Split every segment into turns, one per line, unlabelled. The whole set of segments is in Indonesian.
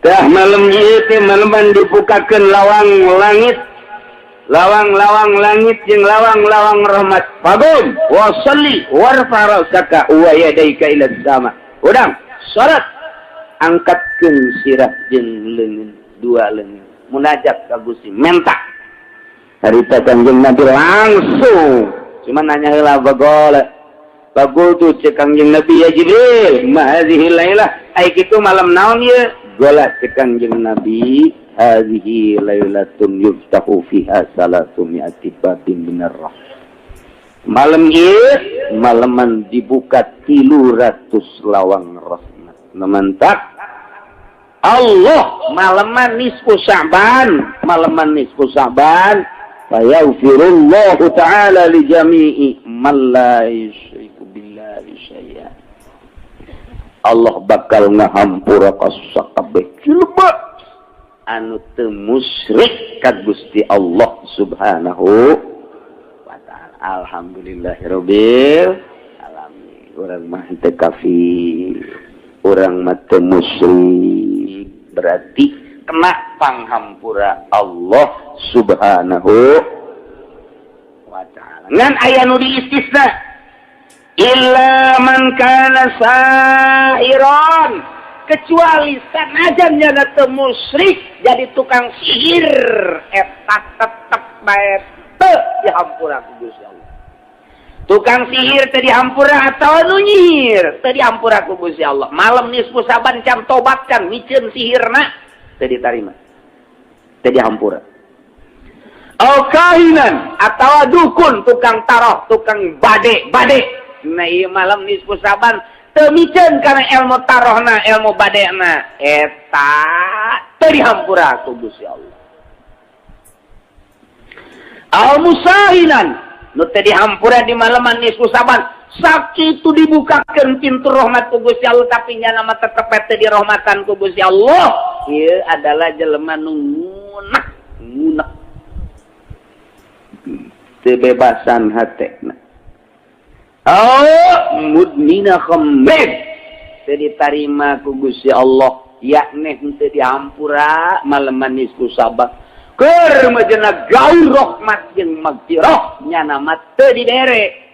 dah malam ieu teh malaman dibukakeun lawang langit, lawang-lawang langit jeung lawang-lawang rahmat. Fagum wa shalli warfa ra'saka wa yadaika ila sama. Udang salat angkatkeun sirah jeung leungeun, dua leungeun. Munajat ka Gusti, menta. Harita Kangjeng Nabi langsung cuma nanya heula bagol. Bagol tu cek Kangjeng Nabi ya Jibril, ma hadhihi lailah. Ai kitu malam naon ieu? Gola cek Kangjeng Nabi, hadhihi lailatun yuftahu fiha salatu mi'ati babin minar rahmah. Malam ieu malaman dibuka 300 lawang rahmat. Namantak Allah malaman nisfu Sya'ban, malaman nisfu Sya'ban, fayaghfirullahu ta'ala li jami'i man la yusyriku billahi syai'an. Allah bakal ngahampura ka sakabeh jelema anu teu musyrik ka Gusti Allah Subhanahu wa ta'ala. Alhamdulillahirabbil alamin. Urang mah teu kafir, urang mah teu musyrik. Berarti kena panghampura Allah Subhanahu wa ta'ala. Ngan aya nu diistisna, illa man kana sahiran, kecuali sanajan nya teu musyrik jadi tukang sihir, eta tetep bae teu dihampura ku Gusti Allah. Tukang sihir teu dihampura atawa nu nyihir teu dihampura ku Gusti Allah. Malam nisfu Saban can tobatkan mikeun sihirna teu ditarima, teu dihampura. Au kahinan atawa dukun, tukang taroh, tukang bade. Nah ieu malam nisfu Saban teu mikeun kana ilmu tarohna, ilmu badena, eta teu dihampura ku Gusti Allah. Au musahinan nu teh dihampura di malaman nisfu Saban, sakitu dibukakeun pintu rahmat ku Gusti Allah tapi nya nama tetep teh dirahmatan ku Gusti Allah. Ieu adalah jelema nu ngunak teu bebasan hatena. Mudmina khamr teu ditarima ku Gusti Allah, yakni teu dihampura malaman nisfu Saban. Keur majena gaul rahmat jeung magfirah nya nama teu dibere.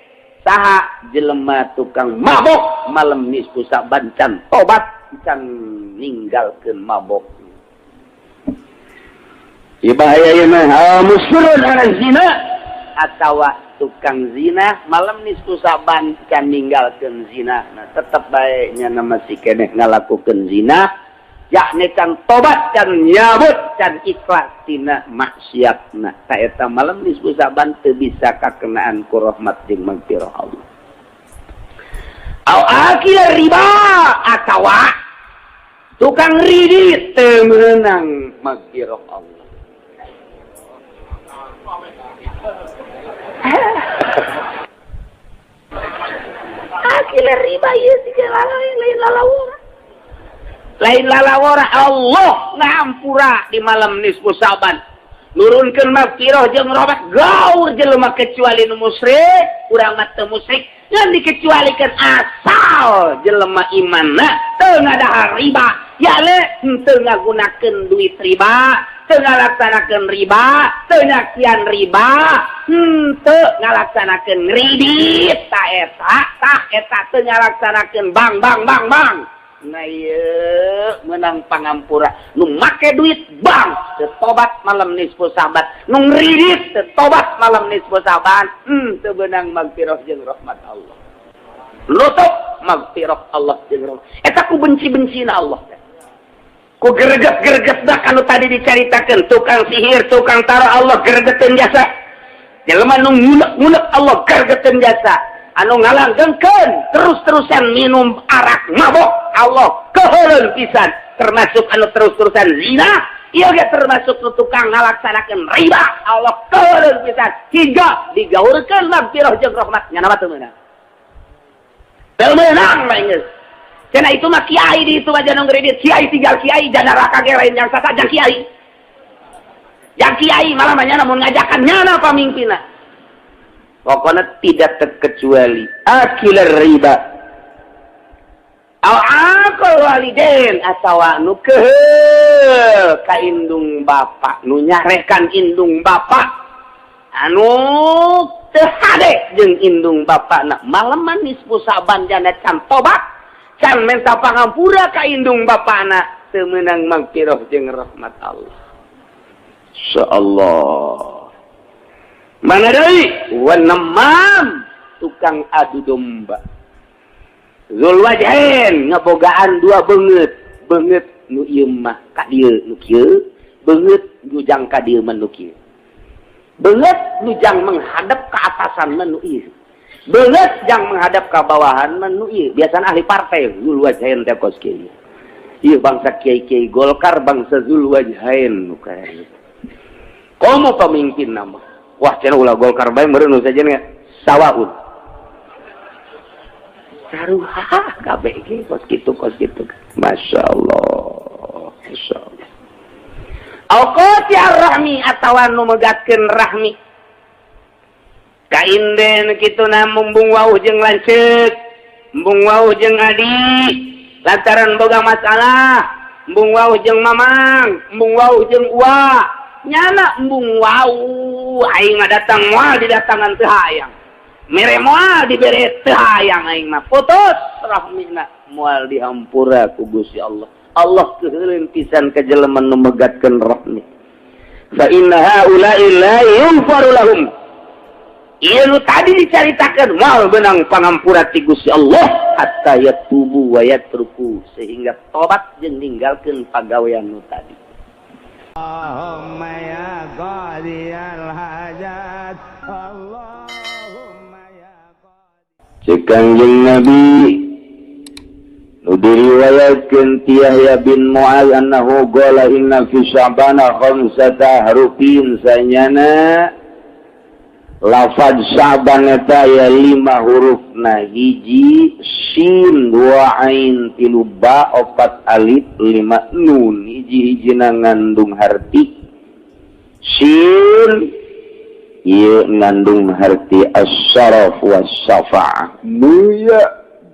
Saha jelema tukang mabok malam nisfu Saban can tobat, can ninggalkeun mabok. Ieu bahaya ieu mah musyrun ala zina atawa tukang zina malam nisfu Saban can ninggalkeun zina. Nah tetep bae nya nama si keneh ngalakukeun zina, yakni can tobat, can nyabut, can ikhlas tina maksiatna. Ka eta malam nisfu Saban teu bisa kakenaan ku rahmat jeung magfirah Allah. Au akil riba atawa tukang ridit teu meunang magfirah Allah. Akil riba ieu tiga lain lalawara. Lain lalawara Allah ngampura di malam nisfu Saban. Nurunkeun magfirah jeung rahmat gaur jelema kecuali nu musyrik, urang mah teu musyrik, ngan dikecualikeun asal jelema imanna teu ngadahar riba, yale teu ngagunakeun duit riba, teu ngalaksanakeun riba, teu nyakian riba, teu ngalaksanakeun ridit, ta eta teu ngalaksanakeun bang. Nah ieu menang pangampura nu make duit bang teu tobat malam nisfu Saban, nu ngridit teu tobat malam nisfu Saban, teu beunang magfirah jeung rahmat Allah. Nutup magfirah Allah jeung rahmat. Eta ku benci-bencina Allah. Ku greget-gregetna anu tadi dicaritakeun, tukang sihir, tukang taroh Allah gregeteun jasa. Jelema nu ngunek-ngunek Allah gregeteun jasa. Anu ngalanggengkeun terus-terusan minum arak mabok Allah keheureun pisan, termasuk anu terus-terusan zina, ieu ge termasuk nu tukang ngalaksanakeun riba Allah keheureun pisan, hingga digaurkeun magfirah jeung rahmat nya nama teu meunang. Teu meunang mah geus. Cenah itu mah kiai di itu mah jangan ngredit, kiai tinggal kiai dan neraka ge lain yang sasa jeung kiai. Yang kiai malah mah nya mun ngajakan nya pamimpinna. Pokoknya tidak terkecuali akil riba, al akal walidain atawa nu ka indung bapa nu nyarekan indung bapa anu teu hade jeung indung bapa na malam manis pusaban jana can tobat can minta pangampura ka indung bapa na teu meunang magfirah jeung rahmat Allah. Insyaallah. Mana deui wan namam tukang adu domba. Zulwajhain ngabogaan dua beungeut nu ieu mah ka dieu nu kieu beungeut nu jang ka dieu mah nu kieu beungeut nu jang menghadap ka atasan mah nu ieu beungeut jang menghadap ka bawahan mah nu ieu biasana ahli partai Zulwajhain teh kos kieu ieu bangsa kiai-kiai Golkar bangsa Zulwajhain nu kaya komo pemimpin nama wah cenah ulah Golkar bae meureun nu sajen sawaun saruha kabeh ge kos kitu Masya Allah. Masya Allah. Alqati ar-rahmi atawa nu megatkeun rahmi. Kainden kitu na mumbung wauh jeung lanceuk, mumbung wauh jeung adi, lantaran boga masalah, mumbung wauh jeung mamang, mumbung wauh jeung uwa. Nyana mumbung wauh aing ngadatang moal didatangan teu hayang. Mere moal dibere teu hayang aing mah putus rahmina. Moal dihampura ku Gusti Allah. Allah keureun pisan ka jelema nu megatkeun rahmi. Fa inna haula'i la yughfaru lahum. Ieu tadi dicaritakeun moal beunang pangampura ti Gusti Allah hatta yatubu wa yatruku sehingga tobat jeung ninggalkeun pagawean nu tadi. Allahumma ya qadiyal hajat Allahumma ya qadi. Cek Kangjeng Nabi nu diriwayatkeun ti Yahya bin Mu'adz annahu qala inna fi Sya'bana khamsata harufin sanyana lafaz Sya'ban eta aya 5 hurufna hiji shin 2 ain 3 ba 4 alif 5 nun hiji-hijina ngandung harti shin ieu ngandung harti as-syaraf was-syafa'ah mulia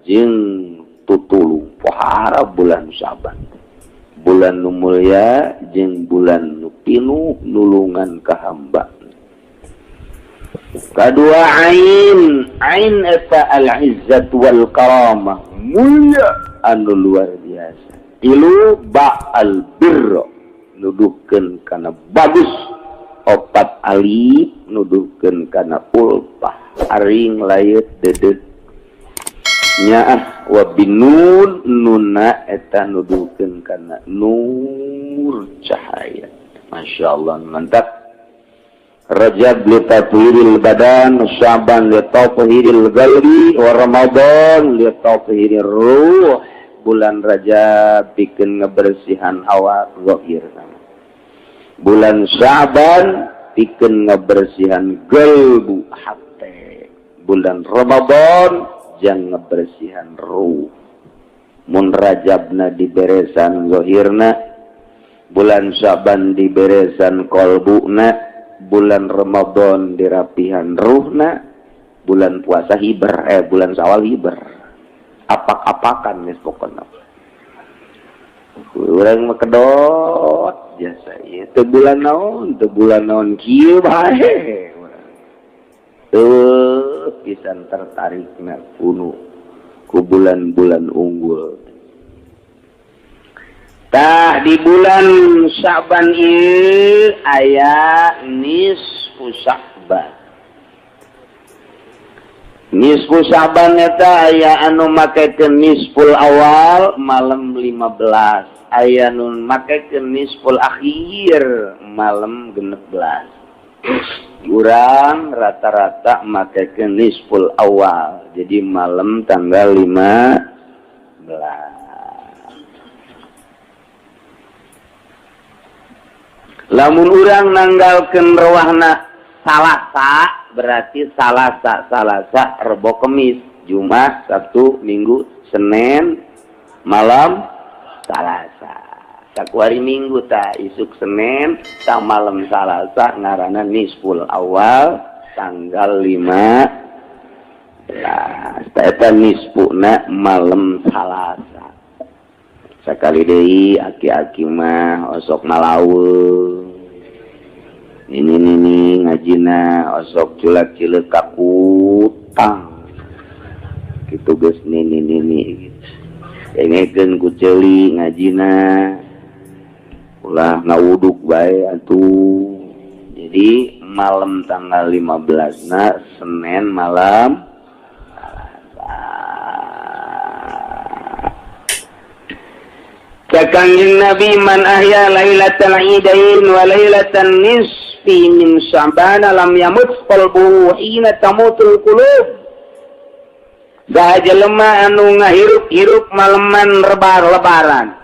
jeung tutulung pohara bulan Sya'ban bulan nu mulia jeung bulan nu pinuh nulungan ka hamba. Kadua ain eta al-izzat wal karamah mulia anu luar biasa. Tilu ba al-birr nuduhkeun kana bagus. 4 alif nuduhkeun kana ulpah aring layeut dedeut nyaah wa binun nunna eta nuduhkeun kana nur cahaya. Masyaallah mantap. Rajab li tathhiril badan, Sya'ban li tathhiril qalbi, wa Ramadan li tathhirir ruh. Bulan Rajab pikeun ngabersihan hawa zahir. Bulan Sya'ban pikeun ngabersihan qalbu hate. Bulan Ramadan jang ngebersihan ruh. Mun Rajabna diberesan zahirna, bulan Sya'ban diberesan qalbuna, bulan Ramadan dirapihan ruhna, bulan puasa hiber, bulan Syawal hiber. Apak-apakan geus pokona. Urang mah kedot biasa ieu teu bulan naon kieu bae. Pisan tertarikna kuno ku bulan-bulan unggul. Tah di bulan Sya'ban ieu aya nisfu Sya'ban. Nisfu Sya'ban eta aya anu makekeun nisful awal malam 15, aya nu makekeun nisful akhir malam 16. Urang rata-rata makekeun nisful awal, jadi malam tanggal 15. Lamun urang nanggalkeun rawahna Salasa berarti Salasa Rebo Kemis, Jumat, Sabtu, Minggu, Senin, malam Salasa. Saku hari Minggu ta isuk Senin, ta malam Salasa ngaranna nisful awal tanggal 15. Ta eta nisfuna malam Salasa. Sakali deui aki-aki mah osok malaweung. Ini ngajina osok culak-cileuk ka kutang. Kitu geus nini gitu. Dengekeun ku ceuli ngajina. Ulah ngawuduk bae atuh. Jadi malam tanggal 15-na Senin malam Kanjeng Nabi man ahya lailatal idain wa lailatan nisfi min Sya'ban lam yamut qalbuhu hina tamutul qulub. Da jelema anu ngahirup-hirup maleman lebaran.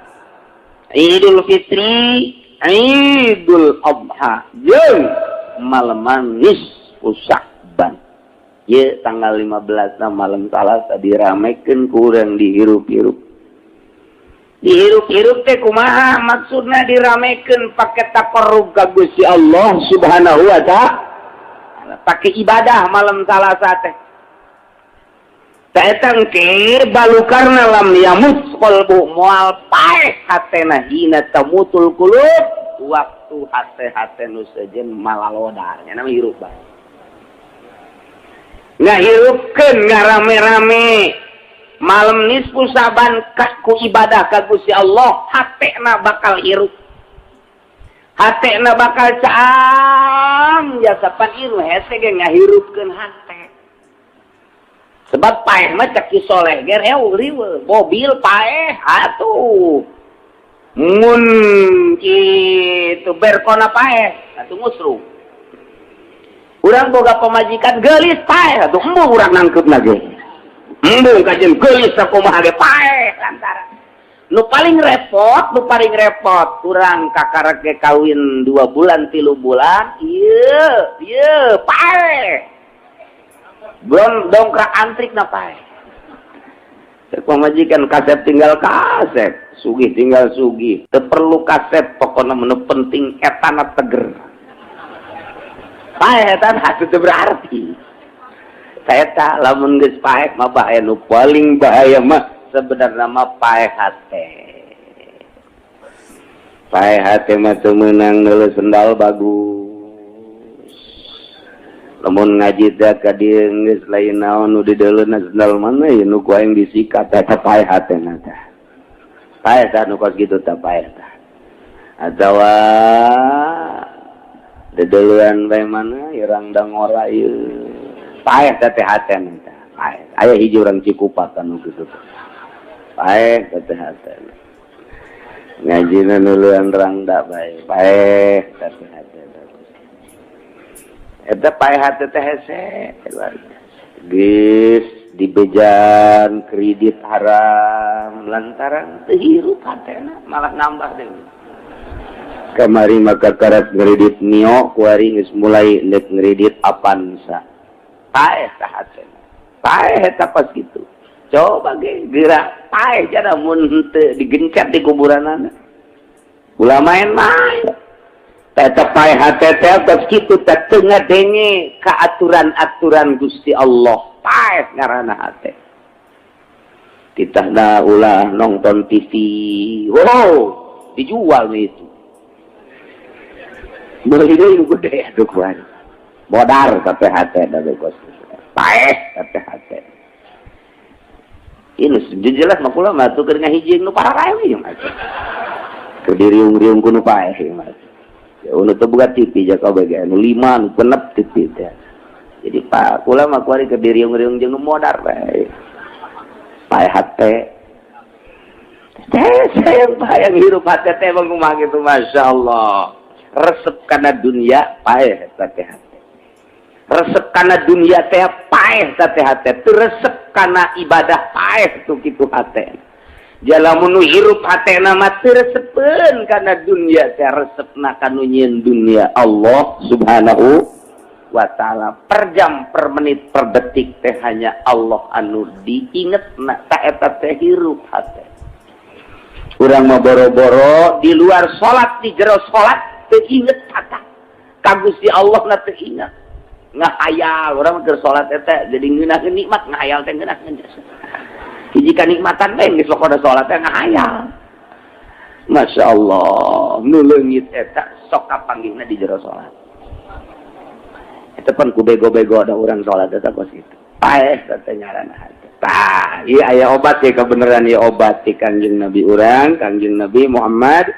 Idul Fitri, Idul Adha, jeung maleman nisfu Sya'ban. Ye tanggal 15 na malam Salasa diramekeun ku urang dihirup-hirup. Dihirup-hirup teh kumaha maksudna diramekeun pake taparrug ka Gusti Allah Subhanahu wa ta'ala. Pake ibadah malam Salasa teh. Eta engke balukarna lam yamut qalbu moal paeh hatena hina tamutul qulub waktu hate-hate nu sejen malalodar nya nama hirup bae. Ngahirupkeun ngarame-rame malam nisfu Saban ku ibadah ka Gusti Allah, hatena bakal hirup. Hatena bakal caang ya sapan ieu hese ge ngahirupkeun hate. Sebab paeh mah cek soleh ge riweuh, mobil paeh atuh. Mun kitu berkona paeh atuh ngusru. Urang boga pamajikan geulis paeh atuh embung urang nangkeupna ge. Embung kajen geulis sakumaha ge paeh lantaran. Nu paling repot urang kakarek ge kawin 2 bulan 3 bulan ieu paeh. Belum dongkrak antrik na paeh. Pamajikan kasep tinggal kasep, sugih tinggal sugih. Teu perlu kasep pokona menu penting etana teger. Paeh eta hatu teu berarti. Eta lamun geus paeh mah bahaya nu paling bahaya mah sebenarnya mah paeh hate. Paeh hate mah teu meunang neuleuh sendal bagus. Lamun ngaji teh ka dieu geus lain naon nu dideuleuna sendal mana ye nu ku aing disikat eta paeh hatena teh. Paeh tah nu kos kitu teh paeh tah. Atawa dedeuleuan bae mana irang dangora ieu. Paeh teh hatena teh. Paeh. Aya hiji urang Cikupa anu kitu teh. Paeh teh hatena. Ngajina nuluan rangda bae. Paeh teh hatena. Eta paeh hate teh hese geus dibejan kredit haram lantaran teu hirup hatena malah nambah deui. Kamari maka karat kredit Nio kuari geus mulai neuk kredit Avanza. Paeh teh hatena. Paeh eta pas kitu. Coba ge geura paeh jana mun teu digencet di kuburanana. Ulah main-main. Eta paeh hate teh geus kitu teh teu ngadenge ka aturan-aturan Gusti Allah. Paeh ngaranna hate. Kita ulah nonton TV. Wow, dijual nih itu. Beli deui gede atuh kuan. Modar tapi hate da kos. Paeh tapi hate. Ini jelas mah kula mah tuh keur ngahijing nu pararae ieu mah. Keur diriung-riung ku nu paeh ieu mah. Ya unu teu boga TV jaka bae anu 5 anu penep TV teh. Jadi Pak kula mah kuari ke diriung-riung jeung nu modar bae. Paeh hate. Saya bayang hirup hate teh mah kumaha kitu masyaallah. Resep kana dunia paeh teh hate. Resep kana dunia teh paeh teh hate. Teu resep kana ibadah paeh tu kitu hate. Jalamun nu hirup hatena mah teu resepeun kana dunia teh resepna kanu nyieun dunia Allah Subhanahu wa ta'ala. Per jam, per menit, per detik teh hanya Allah anu diingetna ta eta teh hirup hate. Urang mah boro-boro di luar salat di jero salat teu inget kata. Ka Gusti Allah na teu inget. Ngahayal urang keur salat eta jadi ngeunaheun nikmat ngahayal teh ngeunaheun jasa. Hiji kanikmatan teh geus pokona salat teh ngahayal. Masya Allah nu leungit eta sok kapanggihna di jero salat eta pan ku bego-bego ada orang salat eta kos kitu paes eta ngaranna tah ieu aya obat ya kebenaran ieu obat ti Kangjeng Nabi urang Kangjeng Nabi Muhammad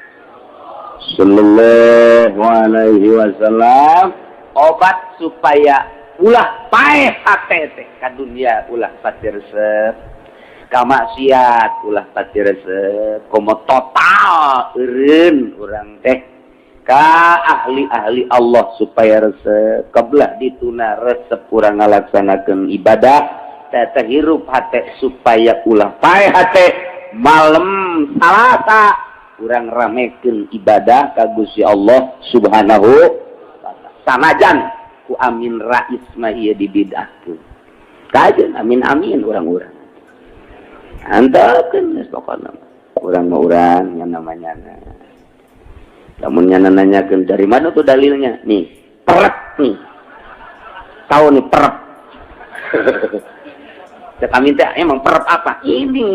sallallahu alaihi wasallam obat supaya ulah paeh hate teh ka dunia ulah pati resep ka maksiat ulah pati resep komo total eureun urang teh ka ahli-ahli Allah supaya resep kebelah dituna resep urang ngalaksanakeun ibadah teh hirup hate supaya ulah paeh hate malam Salasa urang ramekeun ibadah ka Gusti Allah Subhanahu wa taala sanajan ku amin rais mah ieu dibidahkeun kajeun amin urang-urang antapkeun geus pokona urang mah urang nya namanya lamun nya nanyakeun dari mana tuh dalilnya nih perep nih tahu nih perep cek amin teh emang perep apa ini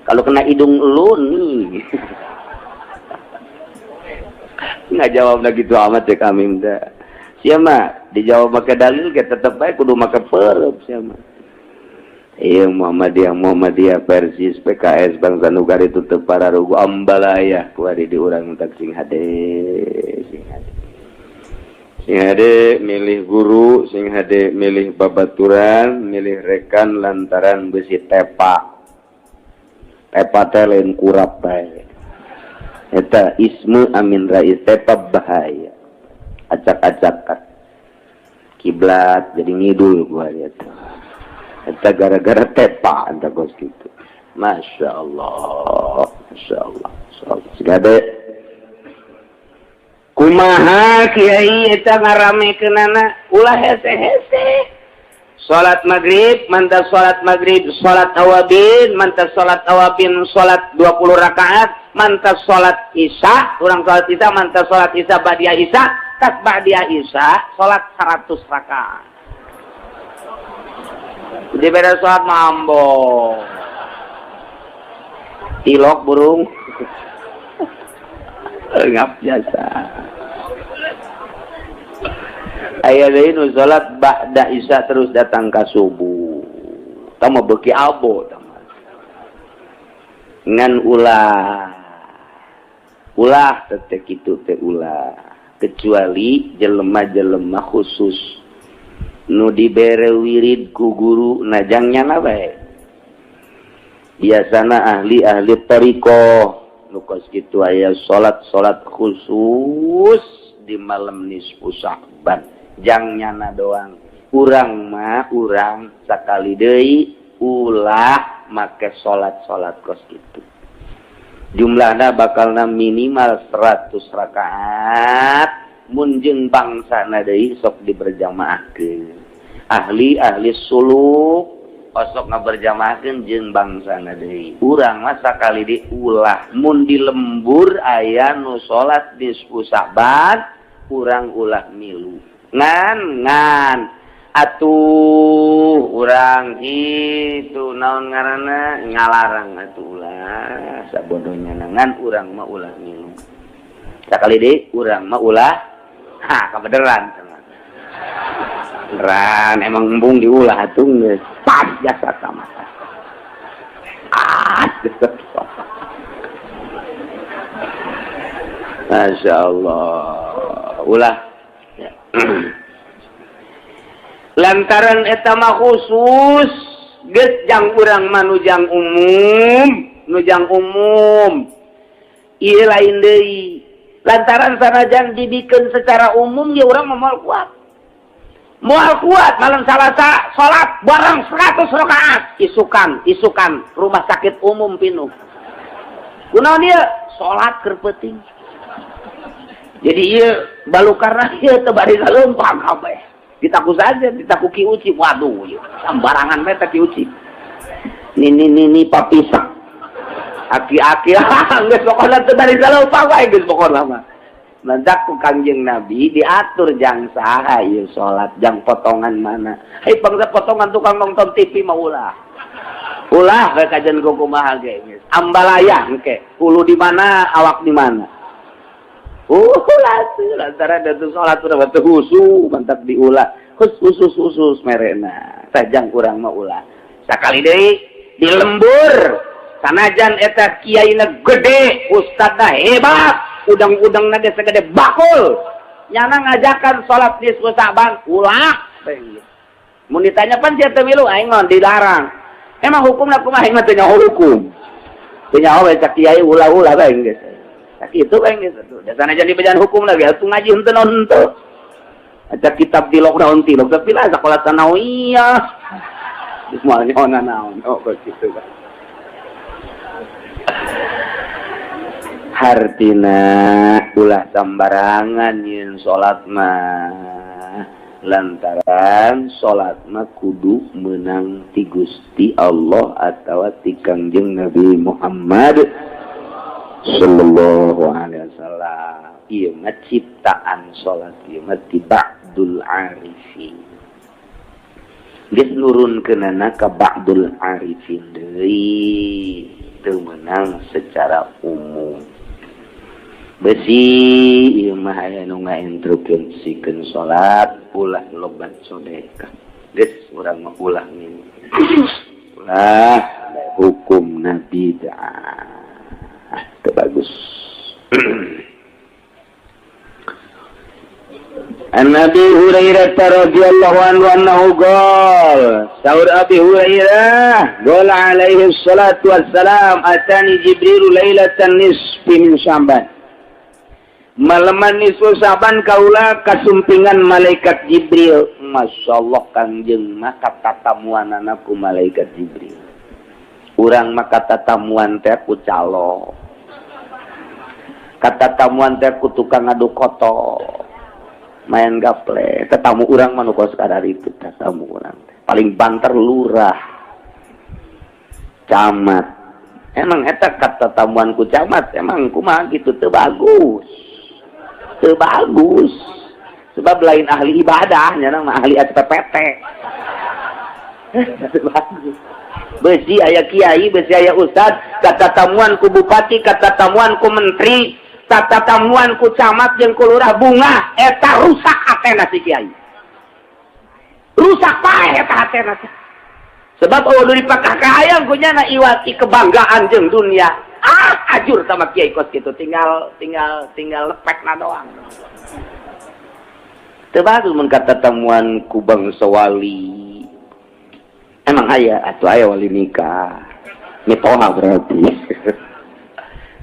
kalau kena hidung lu nih nggak jawab lagi gitu amat cek amin teh siapa dijawab pakai dalil kita tetap baik kudu make perep siapa iya Muhammadiyah Persis PKS Bangsa Nugari tutup para rugu ambalaya kuari di urang tak sing hade milih guru sing hade milih babaturan milih rekan lantaran besi tepa teh lain kurap bae eta ismu amin rais tepa bahaya acak-acakan kiblat jadi ngidul gua lihat eta gara-gara tepa anta kos gitu Masya Allah segade kumaha kiai eta ngaramekeunana ulah hese-hese salat maghrib mantap salat maghrib salat awabin mantap salat awabin salat 20 rakaat mantap salat isya urang salat isya mantap salat isya ba'da isya tas ba'da isya salat 100 rakaat di beda salat mambo tilok burung ngap biasa aya deui nu salat ba'da isya terus datang ka subuh tama beuki abo tama ngan ulah teh kitu teh ulah kecuali jelema-jelema khusus nu dibere wirid ku guru najangnya bae biasana ahli tariqah nu kos kitu aya salat khusus di malam nisfu Sa'ban jangnya doang urang sakali deui ulah make salat kos kitu jumlahna bakalna minimal 100 rakaat mun jeung bangsana deui sok diberjamaahkeun ahli suluk osok ngaberjamaahkeun jeung bangsana deui urang mah sakali deui ulah mun di lembur aya nu salat nisfu Sa'ban urang ulah milu ngan atuh urang itu naon ngaranna ngalarang atuh ulah sabodohnya ngan urang mah ulah milu sakali deui urang mah ulah kabeneran beneran emang embung diulah atuh geus pas jasa tamata Masya Allah ulah ya. Lantaran eta mah khusus geus jang urang mah nujang umum ieu lain deui lantaran sanajan dibikeun secara umum ya urang mah moal kuat malam Salasa salat bareng 100 rakaat isukan rumah sakit umum pinuh kunaon ieu salat keur penting jadi ieu balukarna ieu teu bari saleumpang kabeh ditaku saja ditaku Ki Uci waduh ieu sambarangan we teh Ki Uci ni papisak aki-aki geus pokona teu bari saleumpang wae geus pokona mah nandak ku Kangjeng Nabi diatur jang saha ieu salat jang potongan mana bangsa potongan tukang nonton TV mah ulah Ulah we kajen kumaha ge geus. Ambalaya engke. Hulu di mana, awak di mana. Ulah lantaran datu salat urang teh husu mantap diulah. Khusus merena. Sajang kurang mah ulah. Sakali deui di lembur. Sanajan eta kiaina gede, ustadna hebat, udang-udangna ge segede bakul. Nyana ngajakan salat nisfu Sa'ban, ulah. Mun ditanya pan sia teu milu aing mah dilarang. Emang hukumna kumaha aing mah teu nyaho hukum. Teu nyaho we cak kiai ulah-ulah bae geus. Tak kitu bae geus atuh. Da sanajan dibejaan hukum lagi atuh ngaji henteu naon henteu. Ada kitab di lockdown tilok tapi lah sakola sanawiyah. Geus moal nyaona naon. Oh kitu bae. Hartina ulah sambarangan yen salat mah lantaran salat mah kudu meunang ti Gusti Allah atawa ti Kangjeng Nabi Muhammad sallallahu alaihi wasallam. Ieu mah ciptaan salat ieu mah ti ba'dul arifin. Geus nurunkeunana ka ba'dul arifin deui teu meunang secara umum. Besi ieu mah aya nu ngainstrukeun sikeun salat ulah lobat sedekah. Geus urang mah ulah nih. Ulah hukumna bid'ah. Teu bagus. An Nabi Hurairah radhiyallahu anhu qala Saur Abi Hurairah qala alaihi salatu wassalam atani Jibril lailatan nisfi min Sya'ban. Malaman nisfu Sa'ban kaula kasumpingan malaikat Jibril. Masyaallah Kangjeng mah katatamuanana ku malaikat Jibril. Urang mah katatamuan teh ku calo. Katatamuan teh ku tukang ngadu koto. Main gaple. Tetamu urang mah nu kos kadar itu tetamu urang teh. Paling banter lurah. Camat. Emang eta katatamuan ku camat emang kumaha kitu teu bagus. Teu bagus sebab lain ahli ibadah nya mah ahli SPPT. Teu bagus besi aya kiai besi aya ustad katatamuan ku bupati katatamuan ku menteri katatamuan ku camat jeung ku lurah bunga eta rusak hatena si kiai rusak pae eta hatena sebab eueuh dipakah ka hayang ku nya iwati kebanggaan jeung dunia. Ajur sama kiai kos gitu tinggal lepekna doang. Teu bagus mun katatamuan ku bangsa wali. Emang aya atuh aya wali nikah. Mitoha berarti.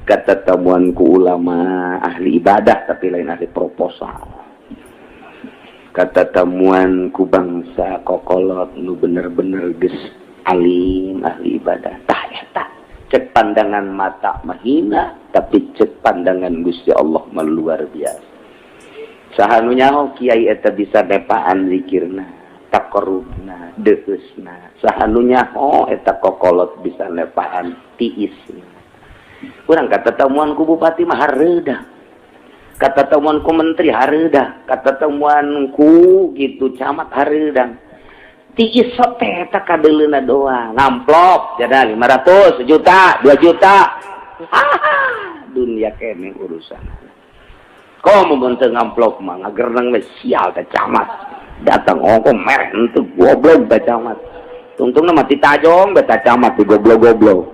Katatamuan ku ulama ahli ibadah tapi lain ahli proposal. Katatamuan ku bangsa kokolot nu bener-bener geus alim ahli ibadah. Tah eta cek pandangan mata mahina tapi cek pandangan Gusti Allah mah luar biasa. Sahanu nyaho kiai eta bisa nepaan zikirna, taqarrubna, deusna. Sahanu nyaho eta kokolot bisa nepaan tiisna. Urang katatamuan ku bupati mah hareudah. Katatamuan ku menteri hareudah, katatamuan ku gitu camat hareudah. Tiis teh eta kadeleuna doang, ngamplop jada 500, 1 juta, 2 juta. Dunia kene urusan. Komo mun teu ngamplop mah ngageurnang we sial teh camat. Datang ongko merek henteu goblok teh camat. Tungtungna mah ti tajong beta camat ti goblok-goblok.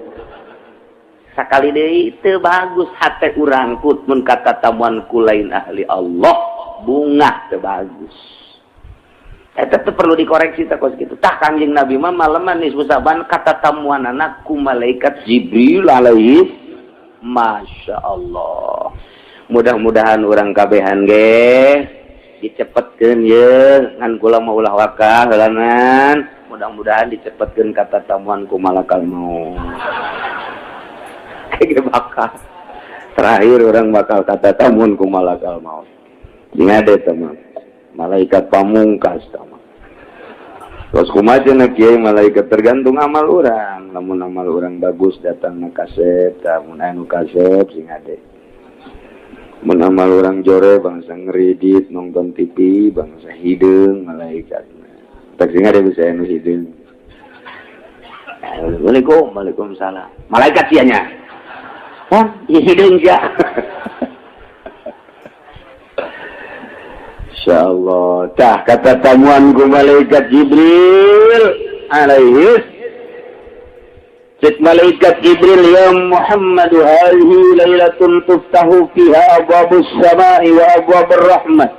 Sakali deui teu bagus hate urang put mun katatamuan ku lain ahli Allah, bunga teu bagus. Eta teh perlu dikoreksi teh kos kitu. Tah Kangjeng Nabi mah maleman nisfu Sa'ban katatamuanana ku malaikat Jibril alaihi Masya Allah. Mudah-mudahan urang kabehan ge dicepetkeun ye ngan kula mah ulah wakah heulanan. Mudah-mudahan dicepetkeun katatamuan ku malakal maut. Ge bakal terakhir orang bakal katatamuan ku malakal maut. Ingade teman. Malaikat pamungkas sama. Terus kumaha cenah kiai malaikat tergantung amal urang. Lamun amal urang bagus datang na kasep, mun anu kasep sing ade. Mun amal urang jore bangsa ngeridit nonton TV, bangsa hideung malaikat. Tak sing ade bisa anu hideung. Assalamualaikum, waalaikumsalam. Malaikat sianya. Hah? Hidung ya. Insyaallah. Tah kata tamuan ku malaikat Jibril alaihi. Cik malaikat Jibril, ya Muhammad, hadhihi lailatun tuftahu fiha abwabus samai wa abwabur rahmat.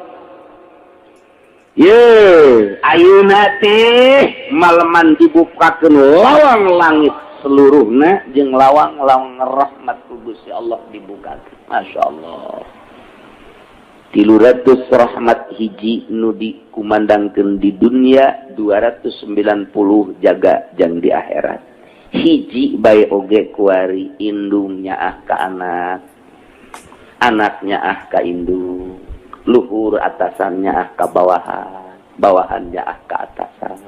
Ye, ayeuna teh maleman dibukakeun lawang langit seluruhna jeung lawang-lawang rahmat ku Gusti Allah dibukakeun. Masyaallah. 300 rahmat hiji nu dikumandangkeun di dunia, 290 jaga jang di akhirat. Hiji bae oge kuari indungnya ka anak, anaknya ka indung, luhur atasannya ka bawahan, bawahannya ka atasan.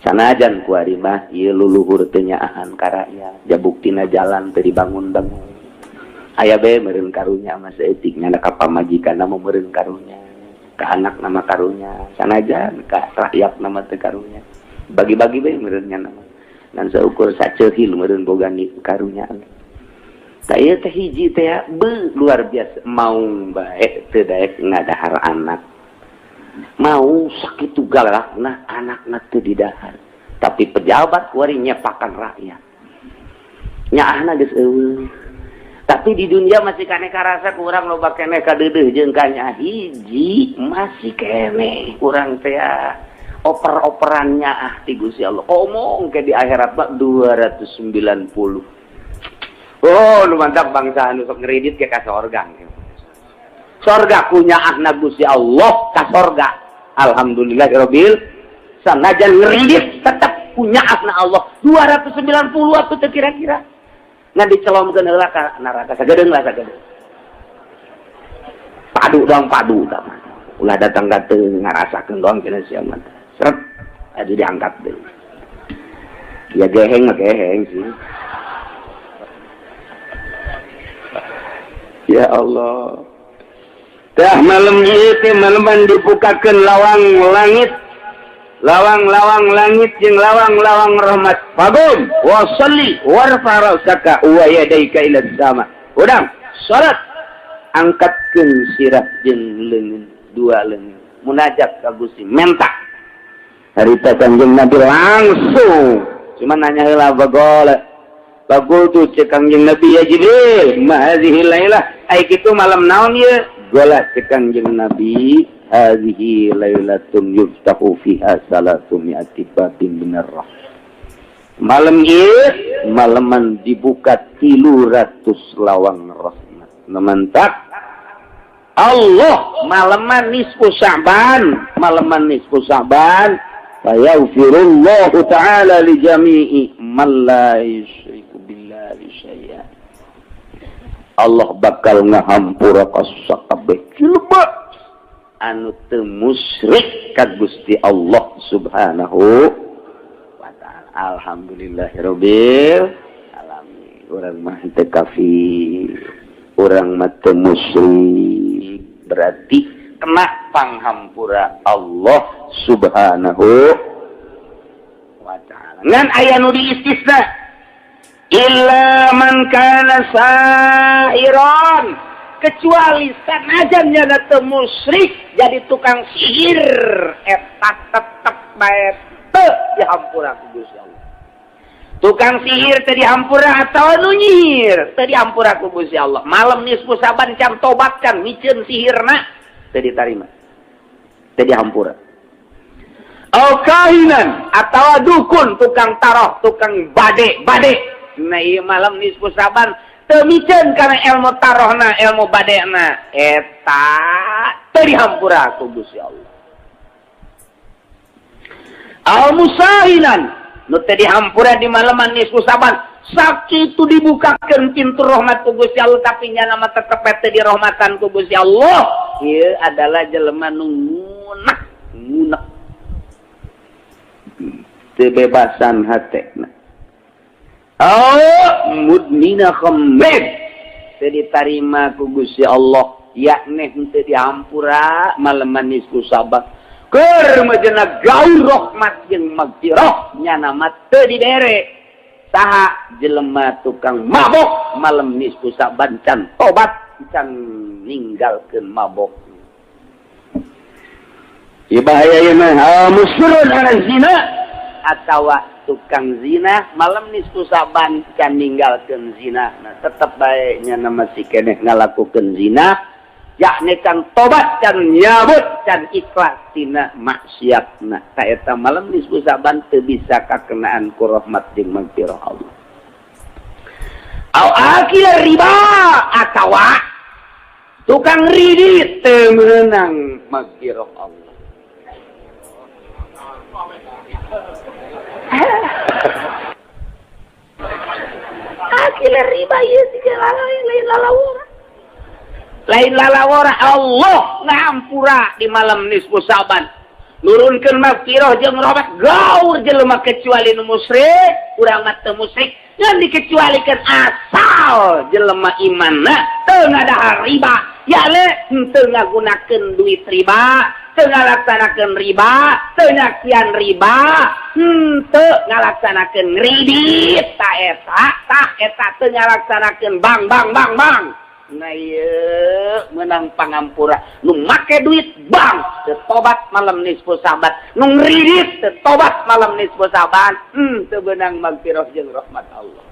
Sanajan kuari mah ieu luluhur teu nyaahan ka rakyat, jabuktina jalan teu dibangun-bangun. Aya bae meureun karunya mah saeutiknya ka pamajikanna mah meureun karunya, ka anak nama karunya, sanajan ka rakyat nama teu karunya. Bagi-bagi bae meureunnya nama. Dan seukur saceuhil meureun boga ni karunya. Tah ieu teh hiji teh luar biasa, mau bae teu daek ngadahar anak. Mau sakitu galakna anakna teu didahar. Tapi pejabat kuari nyepakan rakyat. Nyaahna geus eueuh. Tapi di dunia masih kene karasa kurang loba kene kadeudeuh jeung kanya hiji masih kene kurang teh oper-operannya ti Gusti Allah. Omong ke di akhirat mah 290. Oh, lu mantap bangsa anu sok ngredit ke ka sorga. Sorga punya ahna Gusti Allah ka sorga. Alhamdulillahirabbil sanajan ngredit tetep punya ahna Allah 290 atuh teu kira-kira. Ngan dicelomkeun heula ka neraka sagedeung lah sagedeung. Padu dong padu tah. Ulah datang ka teu ngarasakeun doang cenah sia mah. Seret, aja diangkat deh. Ya geheng sih. Ya Allah. Dah malam ieu malaman dibukakeun lawang langit. Lawang-lawang langit jeung lawang-lawang rahmat. Fagum wa shalli warfa ra'saka wa yadaika ila sama. Udang, salat angkatkeun sirah jeung leungeun, dua leungeun. Munajat ka Gusti, menta. Harita Kangjeng Nabi langsung cuma nanya heula bagol tuh cek Kangjeng Nabi ya Jibril ma hadhihi lailah ai kitu malam naon ieu gola cek Kangjeng Nabi hadhihi lailatun yuftahu fiha salasumi'ati babin minarrah. Malam ieu malaman dibuka 300 lawang rahmat. Mantap. Allah malaman nisfu Sya'ban, malaman nisfu Sya'ban fayaghfirullahu ta'ala li jami'i man la yusyriku billahi syai'an. Allah bakal ngahampura ka sakabeh jelema anu teu musyrik ka Gusti Allah Subhanahu wa ta'ala. Alhamdulillahirabbil alamin. Urang mah teu kafir, urang mah teu musyrik, berarti kena panghampura Allah Subhanahu wa ta'ala. Ngan aya nu diistisna illa man kana sahiran, kecuali sanajan nya teu musyrik jadi tukang sihir eta tetep bae teu dihampura ku Gusti Allah. Tukang sihir teu dihampura atawa nu nyihir teu dihampura ku Gusti Allah. Malam nisfu Saban can tobatkan micieun sihirna teu ditarima, teu dihampura. Au kahinan atawa dukun, tukang taroh, tukang bade. Nah ieu malam nisfu Saban teu micieun kana ilmu tarohna, ilmu badena, eta teu dihampura ku Gusti Allah. Au musahinan nu teu dihampura di malaman nisfu Saban, sakitu dibukakeun pintu rahmat ku Gusti Allah tapi nya nama tetep teu dirahmatan ku Gusti Allah. Ieu adalah jelema nu ngunak teu bebasan hatena. Mudmina khamr teu ditarima ku Gusti Allah, yakni teu dihampura malaman nisfu Saban. Keur majena gaul rahmat jeung magfirah nya nama teu dibere. saha jelema tukang mabok malam nisfu Saban can tobat can ninggalkeun mabok. Ieu bahaya ieu mah musyrun ana zina atawa tukang zina malam nisfu Saban can ninggalkeun zina. Nah, tetep bae nya masih keneh ngalakukeun zina. Yakni can tobat, can nyabut, can ikhlas tina maksiatna. Kaeta malam nisfu Saban teu bisa kakenaan ku rahmat jeung magfirah Allah. Au akil riba atawa tukang ridit teu meunang magfirah Allah. Akil riba ieu siga lain lalawur. Lain lalawara Allah ngampura di malam nisfu Saban. Nurunkeun magfirah jeung rahmat gaur jelema kecuali nu musyrik, urang mah teu musyrik, ngan dikecualikeun asal jelema imanna teu ngadahar riba. Ya le teu ngagunakeun duit riba, teu ngalaksanakeun riba, teu nyakian riba, teu ngalaksanakeun ngridit ta eta teu ngalaksanakeun bang. Nah iya menang pangampura nu make duit bang tobat malam nisfu Saban nu ngridit tobat malam nisfu Saban teu beunang magfirah jeung rahmat Allah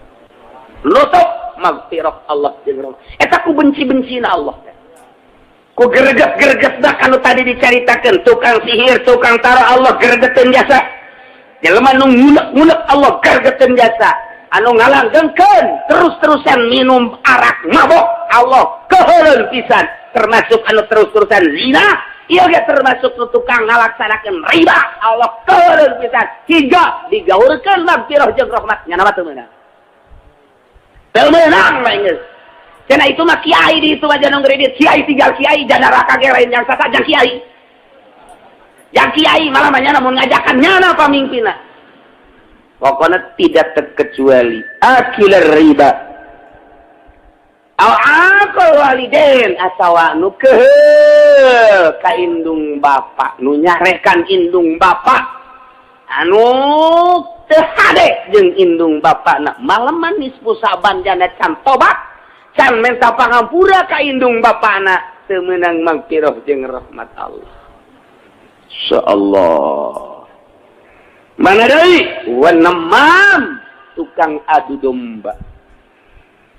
nutup magfirah Allah jeung rahmat eta ku benci-bencina Allah ku greget-gregetna kanu tadi dicaritakeun tukang sihir tukang taro Allah gregeteun jasa jelema nu ngunek Allah gregeteun jasa anu ngalanggengkeun terus-terusan minum arak mabok Allah keheuleun pisan termasuk anu terus-terusan zina ieu ge termasuk nu tukang ngalaksanakeun riba Allah keheuleun pisan hingga digaurkeun magfirah jeung rahmat nya nama teu meunang lain geus cenah itu mah kiai di itu aja nu ngredit kiai tinggal kiai dan neraka ge lain yang sasaja kiai yang kiai malah nya namun ngajakan nyana pamimpinna. Pokoknya tidak terkecuali akil riba al-aqal walidain atawa nu keheuh ka indung bapa nu nyarekan indung bapa anu teu hade jeung indung bapana malam nisfu Saban jana can tobat can menta pangampura ka indung bapana teu meunang magfirah jeung rahmat Allah. Insyaallah. Mana deui wanamam tukang adu domba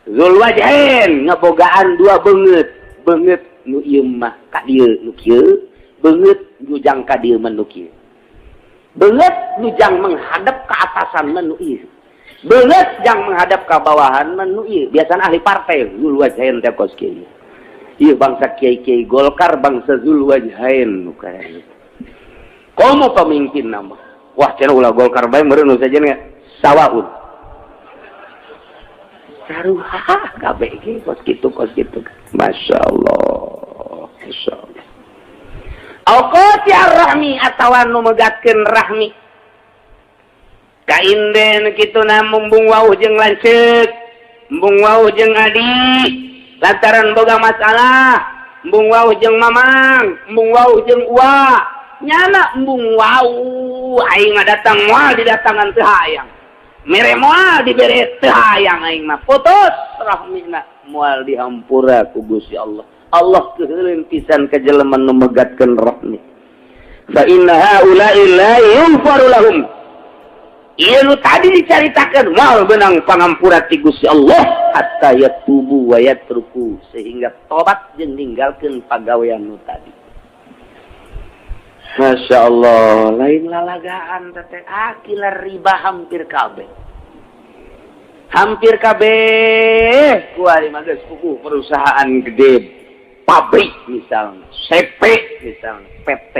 zul wajhain ngabogaan dua beungeut nu ieu mah ka dieu nu kieu beungeut nu jang ka dieu mah nu kieu beungeut nu jang menghadap ka atasan mah nu ieu beungeut jang menghadap ka bawahan mah nu ieu biasana ahli partai zul wajhain teh kos kieu ieu bangsa kiai-kiai Golkar bangsa zul wajhain nu kaya komo pamimpin nama. Wah, cenah ulah Golkar bae meureun nu sajeuna sawaun. Saruha kabeh ge kos kitu. Masyaallah. Masyaallah. Alqati ar-rahmi atawa nu megatkeun rahmi. Kainden kituna mumbung wauh jeung lanceuk, mumbung wauh jeung adi, lantaran boga masalah, mumbung wauh jeung mamang, mumbung wauh jeung uwa. Nyana embung wau aing datang moal didatangan teu hayang mere moal dibere teu hayang aing mah putus rahmina moal dihampura ku Gusti Allah keheuleun pisan ka jelema nu megatkeun rahmi fa inna haula'i la yughfaru lahum ieu nu tadi dicaritakeun moal beunang pangampura ti Gusti Allah hatta yatubu wa yatruku sehingga tobat jeung ninggalkeun pagawean nu tadi. Masya Allah, lain lalagaan tete akil riba hampir kabeh kuari mah geus puguh perusahaan gede pabrik misalnya CP misalnya PT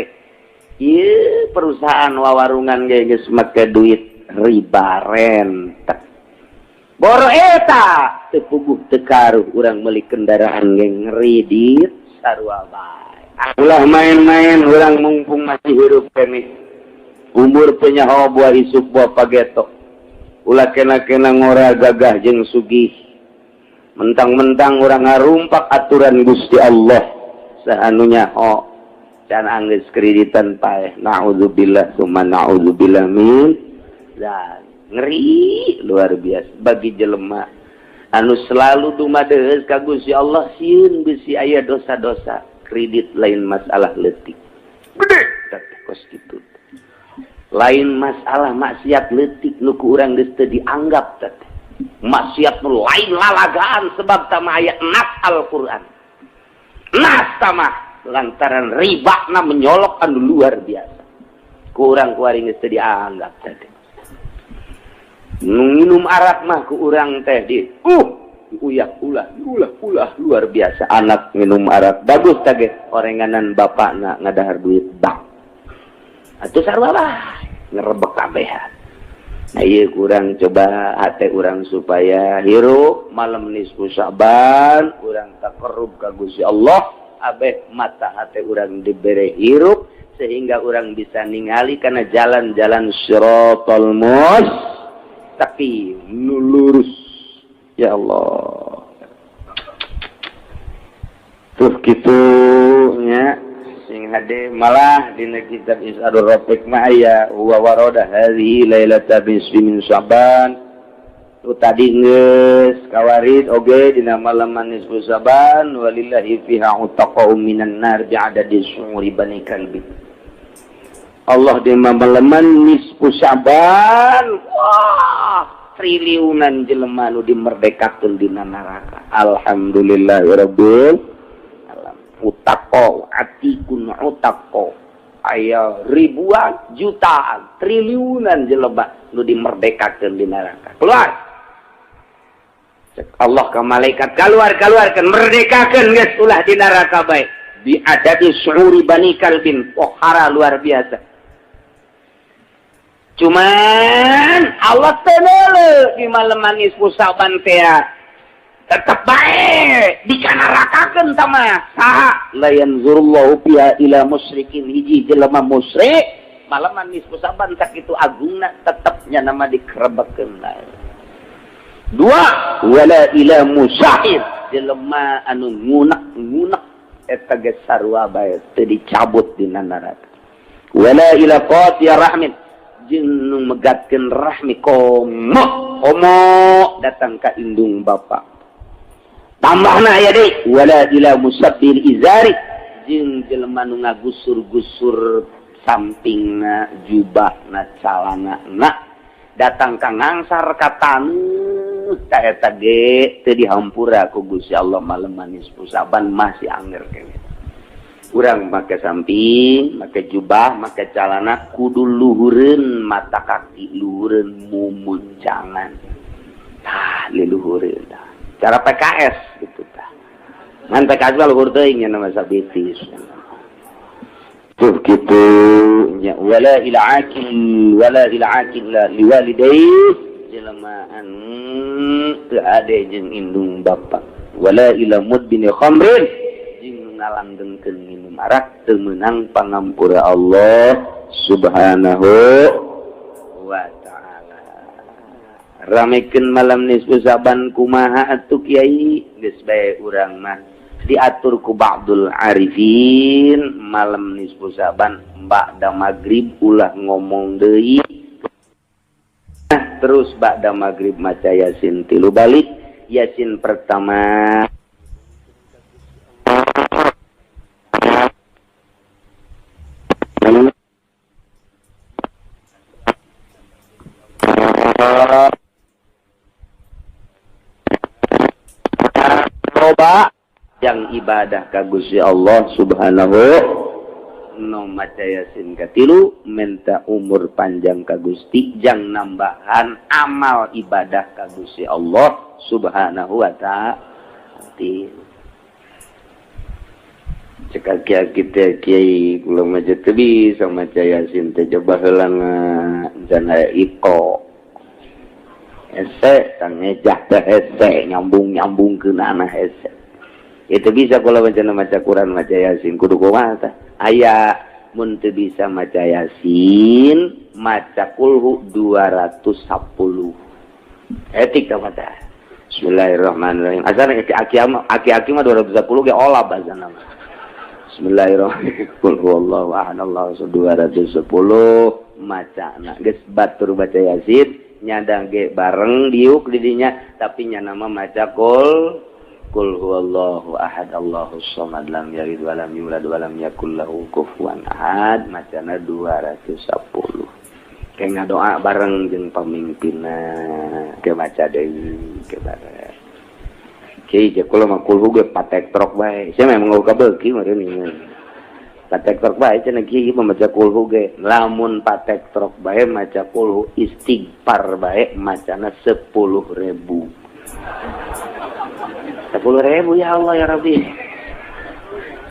ieu perusahaan wawarungan ge geus make duit riba rentet boro eta teu puguh teu karuh urang meuli kendaraan ge ngridit sarua bae. Ulah main-main orang mumpung masih hidup kene umur penyaho buah isuk buah pageto ulah kena-kena ngora gagah jeung sugih mentang-mentang orang ngarumpak aturan Gusti Allah sahanunya can anggeus kreditan paeh naudzubillah summa naudzubillah min zalik ngeri luar biasa bagi jelema anu selalu dumadeus ka Gusti Allah sieun bisi aya dosa-dosa kredit lain masalah leutik gede tapi kos kitu lain masalah maksiat leutik nu ku urang geus teu dianggap teh maksiat nu lain lalagaan sebab tama aya nas Al-Qur'an nas tama lantaran ribana menyolok anu luar biasa ku urang kuari geus teu dianggap teh minum arak mah ku urang teh di uyak ulah luar biasa anak minum arak bagus tage orenganan bapakna ngadahar duit bang atuh sarua lah ngerebek kabehan nah ieu kurang coba hate urang supaya hirup malam nisfu Sa'ban urang taqarrub ka Gusti Allah abeh mata hate urang dibere hirup sehingga urang bisa ningali kana jalan-jalan siratal tapi lurus ya Allah terus gitu nya sing hade malah dina kitab Isadur Rafiq ma aya wa warada hadhihi lailatul nisfi min Sa'ban tu tadi geus kawarid oge dina malam nisfu Sa'ban walillahi fiha utaqa'u minan nar bi'adadi syu'uri bani kalbi Allah di malaman nisfu Sa'ban wah triliunan jelema nu dimerdekakeun dina neraka alhamdulillahirabbil alamin utaqo atikun utaqo aya ribuan jutaan triliunan jelema nu dimerdekakeun dina neraka keluar cek Allah ka malaikat keluarkan merdekakeun geus ulah di neraka bae bi adadi syu'uri bani kalbin pohara luar biasa. Cuman Allah tenele di malam manis Sa'ban teh tetep bae dikanarakakeun tama saha la yanzurullahu biha ila musyrikin hiji jelema musyrik malam manis Sa'ban tak itu agungna tetepnya nama dikerebekeun dua wala ila musahid jelema anu ngunek eta ge sarua bae teu dicabut dina neraka wala ila qati rahmin jeung nu megatkeun rahmi komo datang ka indung bapa tambahna aya deui wala ila musabbil izari jeung jelema nu ngagusur-gusur sampingna jubahna calanana datang ka ngangsar ka taneuh ta eta ge teu dihampura ku Gusti Allah malam manis Sa'ban masih anger kene urang make samping, make jubah, make calana kudu luhureun mata kaki, luhureun mumuncangan. Tah, liluhureun tah. Cara PKS gitu tah. Ngan PKS mah luhur teuing nya nama sabitis. Tuh gitu nya wala ila akil la liwalidayhi jelema anu teu ade jeung indung bapa. Wala ila mudbin khamrin ngalanggengkeun minum arak teu meunang pangampura Allah Subhanahu wa taala. Ramekeun malam nisfu Sa'ban kumaha atuh Kiai? Geus bae urang mah diatur ku ba'dul arifin malam nisfu Sa'ban ba'da magrib ulah ngomong deui. Terus ba'da magrib maca Yasin 3 balik. Yasin pertama coba yang ibadah ka Gusti Allah Subhanahu no maca Yasin katilu minta umur panjang ka Gusti jang nambahan amal ibadah ka Gusti Allah Subhanahu wa ta'ala. Cekak kita kiai kula maca teu bisa maca Yasin teh coba heula jana iko hese tang ngejah teh hese nyambung-nyambungkeun ana hese itu bisa kula maca Quran maca Yasin kudu kumaha tah aya mun teu bisa maca Yasin maca kulhu 210 etik tah maca Bismillahirrahmanirrahim asana aki-aki mah 210 ge olah bahasana mah Bismillahirrahmanirrahim. Qul huwallahu ahad Allahu samad 210 macana geus batur baca Yasin nyada ge bareng diuk didinya tapi nya nama maca kul huwallahu ahad Allahus samad lam yalid wa lam yulad wa lam yakul lahu kufuwan ahad macana 210 kayak ngadoa bareng jeung pamimpinna ke maca deui ke bareng kieu je kula mah kul ge patek trok bae sia memang ngeuka beuki meureun ini patek trok bae cenah kieu maca kul ge lamun patek trok bae maca kul istighfar bae macana 10.000 10.000 ya Allah ya Rabbi.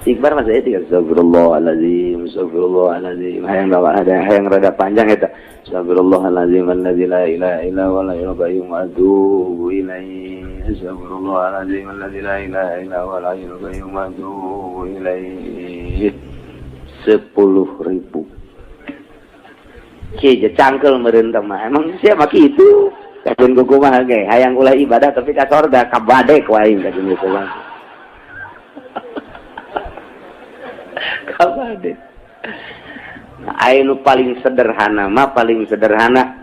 Istighfar masa itu astagfirullahalazim, astagfirullahalazim. Hayang rada panjang eta. Astagfirullahalazim alladzi la ilaha illa huwal hayyul qayyum wa atubu ilaihi. Astagfirullahalazim alladzi la ilaha illa huwal hayyul qayyum wa atubu ilaihi. 10.000. Kieu cangkel meureun teh mah. Emang siapa kitu? Kadun kumaha ge hayang ulah ibadah tapi ka sorga kabade ku aing kadun kumaha. Kabade. Nah, anu paling sederhana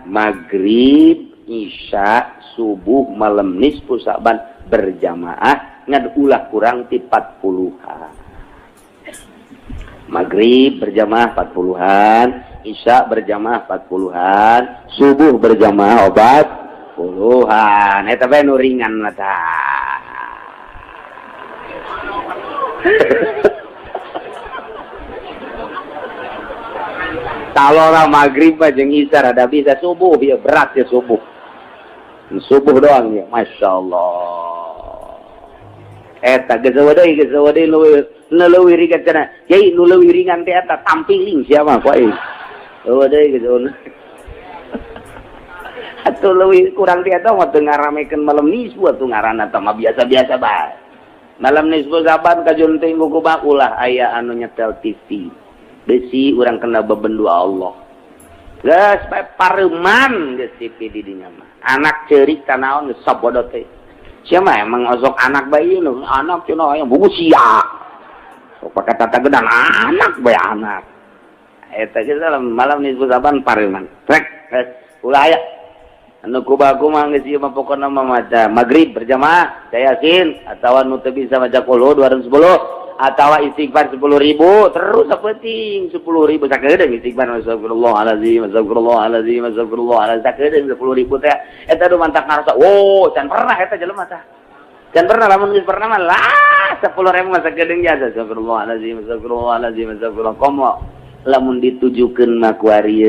maghrib, isya, subuh, malam nisfu Sa'ban berjamaah ngad ulah kurang ti 40-an. Maghrib berjamaah 40-an, isya berjamaah 40-an, subuh berjamaah obat puluhan, eta bae nu ringan mah tah. Talora maghrib jeung isya rada bisa subuh ya berat ya subuh. Subuh doang ya, masyaallah. Eta geus deui leuwih ringan cenah. Yai nu leuwih ringan teh eta tampiling sia mah ku aing. Eueuh deui geus atuh leuwih kurang ti eta mah teu ngaramekeun malam nisfu atuh ngaranna teh mah biasa-biasa bae. Malam nisfu Sa'ban kajun teh buku bakulah aya anu nyetel TV. Besi urang kena bebendu Allah. Geus bae pareuman geus TV di dinya mah. Anak ceurik tanaon geus sabodot teh. Sia mah emang osok anak bayi nu anak cenah aya buku sia. Sok pake tata gedang anak bae anak. Eta geus malam nisfu Sa'ban pareuman. Trek ulah aya anu kubaku mah geus ieu mah pokona mah maca maghrib berjamaah ca Yasin atawa nu teu bisa maca qul 210 atawa istighfar 10.000 terus sapenting 10.000 sakedeung istighfar astagfirullahalazim astagfirullahalazim astagfirullahalazim sakedeung 10.000 teh eta do mantak ngarasa can pernah eta jelema tah can pernah lamun geus pernah mah lah 10.000 mah sakedeung jasa astagfirullahalazim astagfirullahalazim astagfirullah komo lamun ditujukeun mah ku ari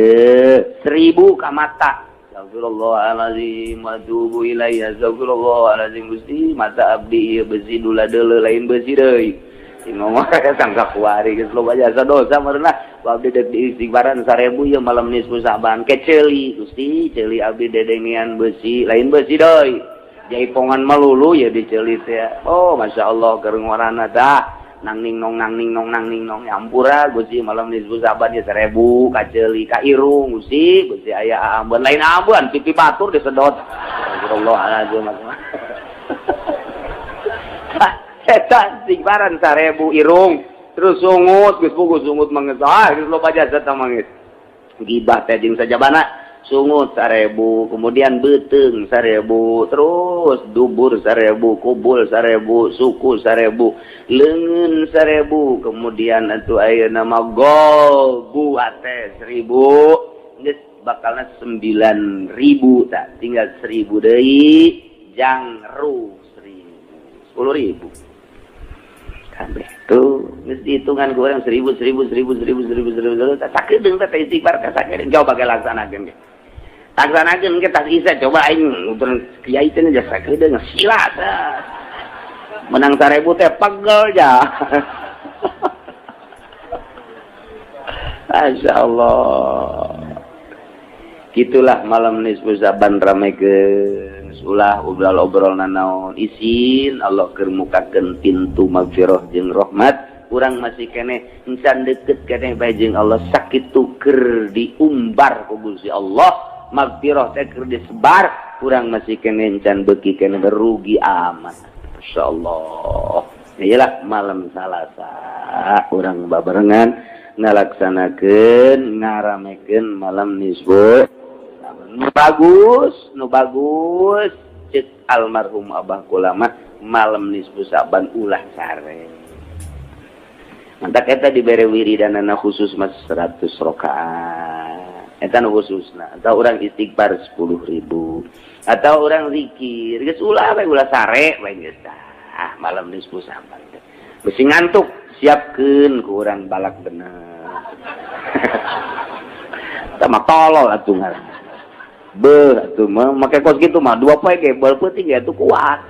1000 ka mata astagfirullahalazim wa atubu ilaihi astagfirullahalazim Gusti mata abdi ieu besi dula deuleu lain besi deui ngomong sangka kuari geus loba jasa dosa meurna abdi deuk diistighfaran 1000 ieu malam nisfu Sa'ban keceuli Gusti ceuli abdi dedengian besi lain besi deui jaipongan melulu ya diceuli teh oh masyaallah keur ngorana tah nang ning nong nyampura Gusti malam nisfu Sa'ban ya 1000 kaceuli ka irung Gusti aya ambeun lain ambeun pipi batur disedot astagfirullahalazim setan istighfaran 1000 irung terus sungut geus puguh sungut mangeus geus loba jasa tah mangeus gibah teh jeung sajabana sungut 1000 kemudian beuteung 1000 terus dubur 1000 kubul 1000 suku 1000 leungeun 1000 kemudian atuh ayeuna mah gol teh 1000 geus bakalna 9.000 tah tinggal 1000 deui jangru 10.000 kabeh tuh geus dihitungan ku urang 1000 sakedeung teh istighfar ka sakedeung coba ge laksanakeun ge laksanakeun ke tas isa coba aing utur kiai teh nya sakedeung sila teh menang 1000 teh pegel ja masyaallah gitulah malam nisfu Sa'ban ramekeun ulah obrol-obrol naon isin Allah keur mukakeun pintu magfirah jeung rahmat urang masih keneh encan deukeut keneh bae jeung Allah sakitu keur diumbar ku Gusti Allah magfirah teh keur disebar urang masih keneh encan beuki keneh rugi amat insyaallah iyalah malam Salasa urang babarengan ngalaksanakeun ngaramekeun malam nisfu nu bagus cek almarhum Abah kula mah malam nisfu Saban ulah sare. Mantak eta dibere wiridanana khusus mas 100 rakaat. Eta nu khususna. Atau orang istighfar 10.000. Atau orang zikir geus ulah we ulah sare we geus tah. Malam nisfu Saban. Besi ngantuk siapkeun ku urang balak bener. Tah mah tolol atuh ngaran. Beuh atuh mah make kos kitu mah 2 poe ge bal peuting ge atuh kuat.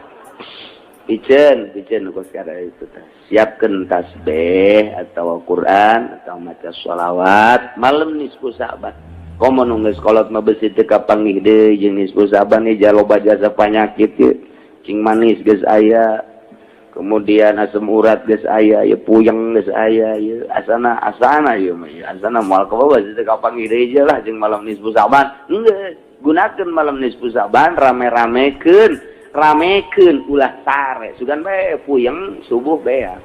Piceun kos kada itu tah. Siapkeun tasbih atau Quran atau maca sholawat malam nisfu Saban. Komo nu geus kolot mah beusi teu kapanggih deui jeung nisfu Saban ieu jaloba jasa panyakit ieu. Cing manis geus aya. Kemudian asam urat geus aya, ieu puyeng geus aya, ieu asana ieu mah. Asana moal kabawa teu kapanggih deui je lah jeung malam nisfu Saban. Enggeus, gunakeun malam nisfu Saban rame-ramekeun ulah sare. Sugan bae puyeng subuh bea.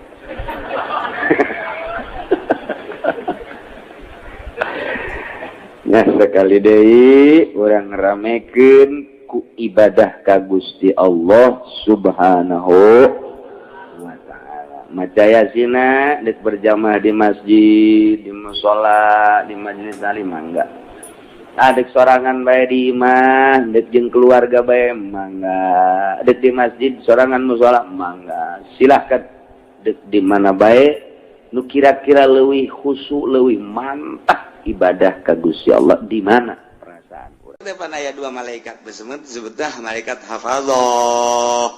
Nah sekali deui urang ramekeun ku ibadah ka Gusti Allah Subhanahu wa taala. Maca Yasina dek berjamaah di masjid, di mushola, di majelis taklim mangga. Dek sorangan bae di imah, dek jeung keluarga bae mangga. Dek di masjid sorangan mushola mangga. Silahkan dek di mana bae nu kira-kira leuwih khusyuk, leuwih mantap ibadah ka Gusti Allah di mana perasaan urang. Depan aya 2 malaikat disebutlah malaikat hafadzah.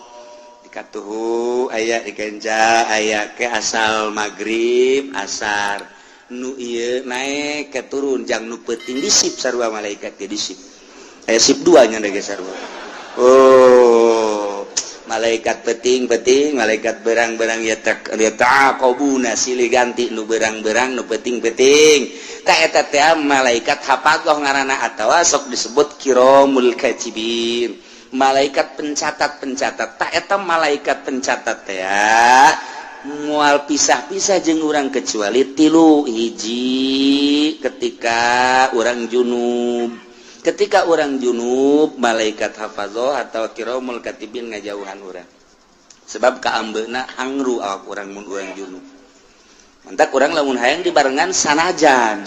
Dikatuhu aya dikenca aya ke asal magrib, asar. Nu ieu naik ke turun jang nu peuting disip sarua malaikat ge disip. Aya sip 2 nya ge sarua. Oh, malaikat peuting, malaikat berang-berang ya taqabuna silih ganti nu berang-berang nu peuting-peuting. Ta eta teh malaikat hafadzah ngaranna atawa sok disebut kiramul katibin. Malaikat pencatat. Ta eta malaikat pencatat teh moal pisah-pisah jeung urang kecuali 3 hiji ketika urang junub malaikat hafadzah atau kiramul katibin ngajauhan urang sebab kaambeuna hangru awak urang mun urang junub mantak urang lamun hayang dibarengan sanajan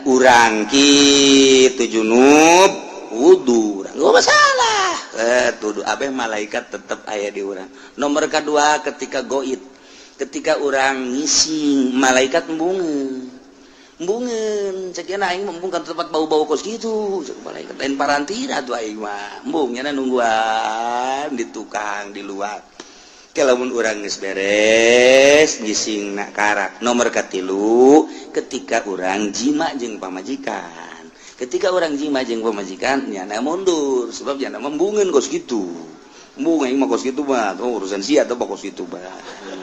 urang kitu junub wudu urang gak masalah tuduh abeh malaikat tetap aya di urang. Nomor kedua ketika goit, ketika urang ngising malaikat embungeun cek ena aing mumpung ka tempat bau-bau kos kitu cek malaikat lain parantina atuh aing mah embung nya nungguan di tukang di luar ke lamun urang geus beres ngising na karak. Nomor katilu ketika urang jima jeung pamajikan. Ketika orang jima jeung pamajikan nyana mundur sebab nyana membungeun kos kitu. Embung aing mah kos kitu mah urusan sia teh kos kitu mah.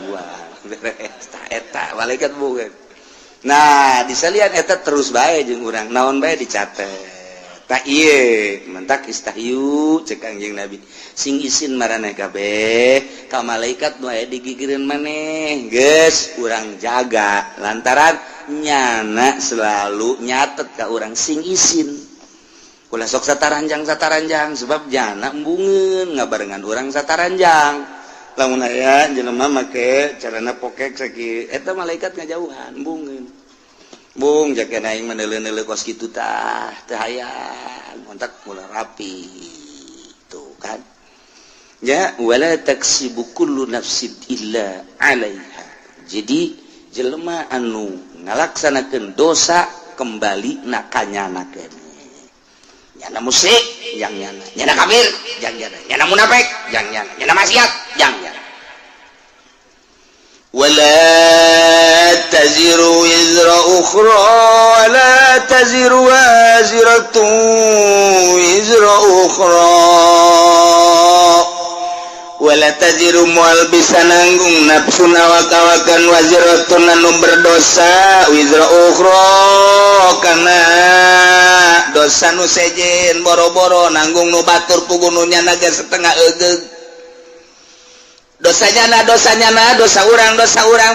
Wah, beres eta malaikat bungeun. Nah, disalian eta terus bae jeung urang naon bae dicatet. Ta ieu mentak istahyu cek Kangjeng Nabi. Sing isin maraneh kabeh ka malaikat nu aya digigireun maneh. Geus urang jaga lantaran nyana selalu nyatet ka urang sing isin ulah sok sataranjang sebab nyana embungeun ngabarengan urang sataranjang lamun aya jelema make carana pokek sakit eta malaikat ngajauhan embungeun bung jakeun aing meneuleuh-neuleuh kos kitu tah teu hayang montak ulah rapi tuh kan ya wala taksibu kullu nafsin illa 'alaiha. Jadi jelema anu ngalaksanakeun dosa kembali na kanyanakeun. Nyana musyrik jang nyana kafir jang nyana munafik jang nyana maksiat jang nyana. Wala taziru wizra ukhra wala taziru waziratun wizra ukhra. Wala taziru mual bisa nanggung nafsu nawakawakan waziratun anu berdosa wizra ukhra kana dosa nu sejen boro-boro nanggung nu batur pugununya naga setengah egeug dosanya dosa urang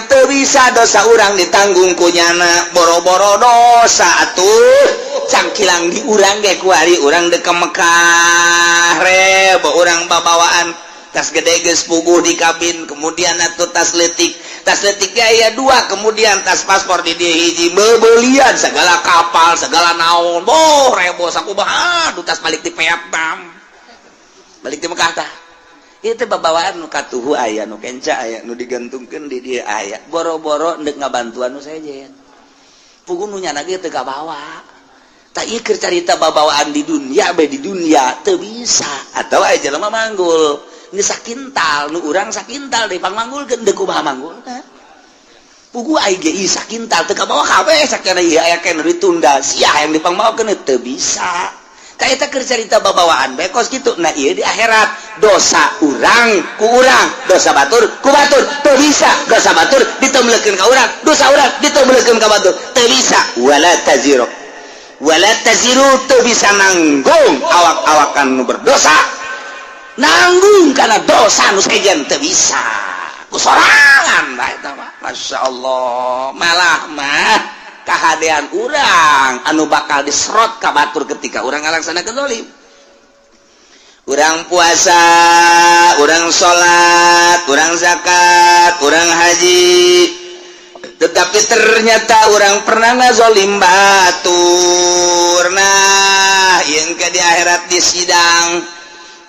teu bisa dosa urang ditanggung ku nyana boro-boro dosa atuh
cangkilang di urang ge kuari urang dek Mekah rebo urang babawaan tas gede geus puguh di kabin kemudian atuh tas leutik aya 2 kemudian tas paspor di dieu hiji beulian segala kapal segala naon boh rebo sakumaha tas balik di Vietnam balik di Mekah tah ieu teh babawaan nu katuhu aya nu kenca aya nu digantungkeun di dieu aya boro-boro endek ngabantuan nu sejen puguh nu nyana ge teu kabawa tak ieu keur carita babawaan di dunia di dunia teu bisa atawa aya jelema manggul geus sakintal nu urang sakintal deui pangmanggulkeun deuk kumaha manggulna puguh ai ge ieu sakintal teu kabawa kabeh sakana ieu aya keneh ditunda sia yang dipangmaokeun teu bisa ta eta keur carita babawaan bae kos kitu nah ieu di akhirat dosa urang ku urang dosa batur ku batur teu bisa dosa batur ditembelkeun ka urang dosa urang ditembelkeun ka batur teu bisa wala taziru teu bisa nanggung awak-awakan nu berdosa nanggung karena dosa nu sejen teu bisa kusorangan bae eta mah masyaallah malah mah kahadean urang anu bakal diserot ka batur ketika urang ngalaksanakeun zalim urang puasa urang salat urang zakat urang haji tetapi ternyata urang pernah ngazolim batur nah yang ke di akhirat di sidang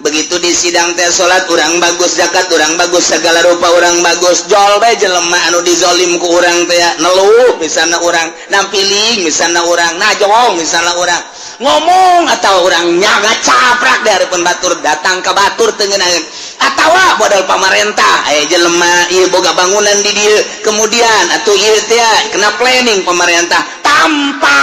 begitu di sidang teh salat urang bagus zakat urang bagus segala rupa urang bagus jol bae jelema anu dizolim ku urang teh neluh misalna urang nampiling misalna urang najong misalna urang ngomong atau urang nyaga caprak dari pun batur datang ke batur teu ngeunaheun atawa modal pamarentah aya jelema ieu boga bangunan di dieu kemudian atuh ieu teh kena planning pemerintah tanpa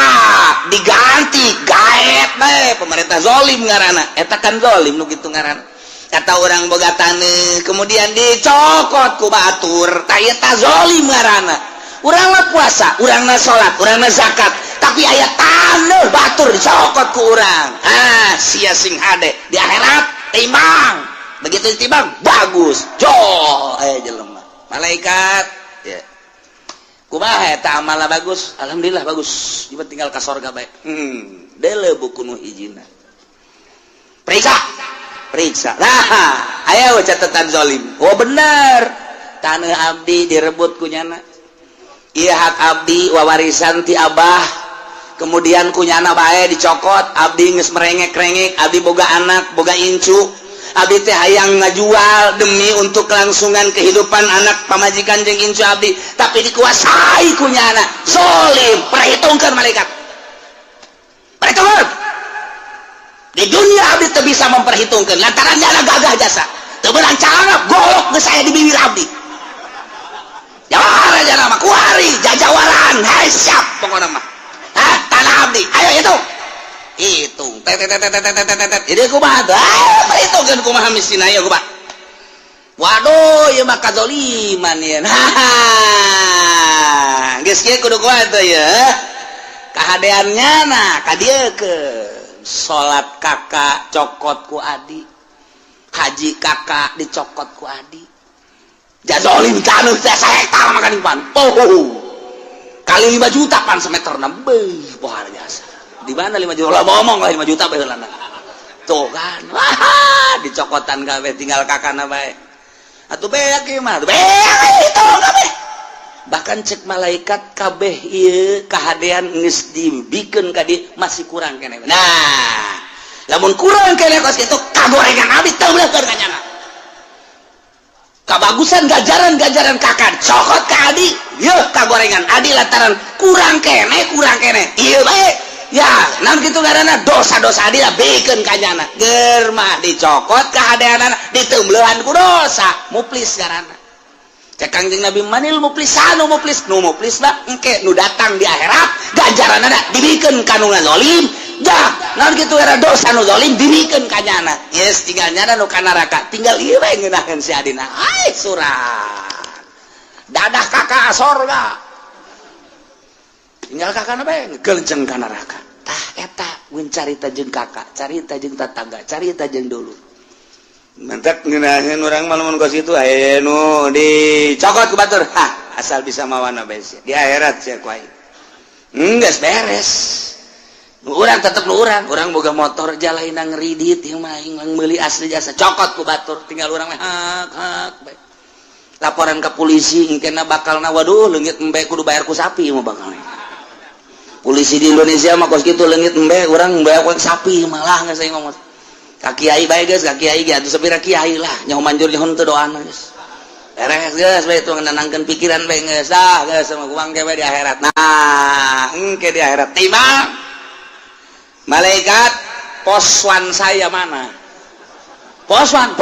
diganti gaet bae pemerintah zolim ngaranna eta kan zolim nu kitu ngaranna kata orang boga taneuh kemudian dicokot ku batur tah eta zolim ngaranna urang mah puasa urang na salat urang na zakat tapi aya taneuh batur dicokot ku urang sia sing hade di akhirat timbang begitu ditimbang bagus jol aya jelema malaikat ya kumaha eta amalna bagus alhamdulillah bagus ieu tinggal ka sorga bae deuleu buku nu hijina periksa nah aya we catatan zalim oh bener taneuh abdi direbut ku nyana ieu hak abdi wawarisan ti abah kemudian ku nyana bae dicokot abdi geus merengek-rengek abdi boga anak boga incu abdi teh hayang ngajual demi untuk kelangsungan kehidupan anak pamajikan jeung incu abdi tapi dikuasai ku nyana zalim perhitungkeun malaikat perhitungkeun di dunia abdi teu bisa memperhitungkeun lantaran nyana gagah jasa teu beunang carana golok geus aya di bibir abdi jawara nyana mah kuari jajawalan hai siap pokona mah tanah abdi ayo hitung jadi kumaha tuh perhitungkeun kumaha miskin aya kumaha waduh ieu mah kadzaliman ieu geus kieu kudu kumaha tuh ya kahadeannya nah ka dieu keun salat kakak cokot ku adi haji kakak dicokot ku adi jazolim taneuh teh 1 hektar makan impan kali 5 juta pan semeterna beuh poha jasa di mana 5 juta lah ngomong lah 5 juta baheulana tuh kan wah dicokotan kabeh tinggal kakana bae atuh beak ieu mah beak itu kabeh bahkan cek malaikat kabeh ieu kahadean geus dibikeun ka dieu masih kurang keneh nah lamun kurang keneh kos kitu kagorengan abdi teu beuleukeun ka nyana kabagusan gajaran kakak cokot ka adi yeuh kagorengan adi lantaran kurang keneh ieu bae ya naon kitu ngaranna dosa-dosa adi bikeun ka nyana geur mah dicokot kahadeanana diteumleuhan ku dosa muflis ngaranna cek Kangjeng Nabi manil muflis nu muflis mah engke nu datang di akhirat ganjaranana dibikeun ka nu zalim dah naon kitu era dosa nu zalim dibikeun ka nyana yes tinggal nyana nu ka neraka tinggal ieu we ngeunaheun si adina ai surat dadah kakak sorga tinggal kakana bae ngeuleujeng ka neraka tah eta mun carita jeung kakak carita jeung tatangga carita jeung dulu mantap ngeunaheun urang mah lamun kos kitu aya nu dicokot ku batur asal bisa mawana bae di akhirat sia ku aing geus beres Urang tetep nu urang boga motor jalaina ngeridit yang maing meuli asli jasa cokot ku batur tinggal urang hak bae. Laporan ke polisi engkena bakalna waduh leungit embe kudu bayar ku sapi mah bakalna. Polisi di Indonesia mah kos kitu leungit embe urang bayar ku sapi malah geus aing ngomong. Ka kiai bae geus ka kiai ge atuh sapira kiai lah nyaho manjur nyaho teu doana geus. Beres geus bae tu ngenenangkeun pikiran bae geus dah geus sama kuang ge bae di akhirat. Nah, engke di akhirat timbang malaikat poswan saya mana? Poswan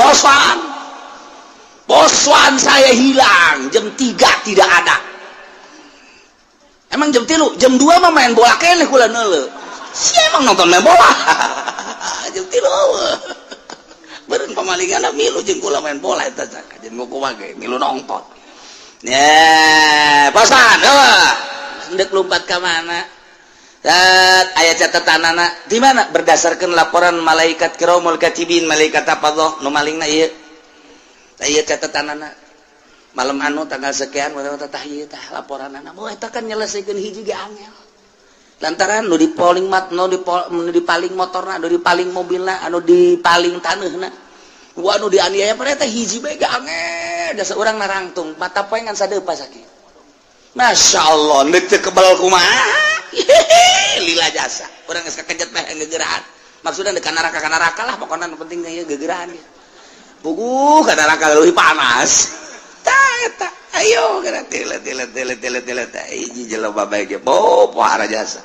saya hilang jam 3 tidak ada. Emang jam 3, jam 2 mah main bola keneh kula neuleuh. Si emang nonton main bola. Jam 3. Beureun pamalingana milu jeung kula main bola eta cak. Jeung kumaha ge milu nonton. Ya, poswan hendek lompat ka mana? Ayat catatanana di mana berdasarkan laporan malaikat kiramul katibin malaikat hafadzah nu malingna ieu ayat catatanana malam anu tanggal sekian tah ieu tah laporanana moe eta kan nyelesikeun hiji ge angel lantaran nu dipaling dipaling motorna nu dipaling mobilna anu dipaling taneuhna anu dianiaya pada eta hiji bae ge angel da saurang narangtung mata poe ngan sadeupa sakieu masyaallah neuk teu kebal kumaha lila jasa orang geus kakejat mah ngegerahan maksudna deuk ka neraka lah pokona nu penting ieu gegerahan ge puguh ka neraka leuwih panas tah eta ayo geura tilet hiji jelema bae ge pohara jasa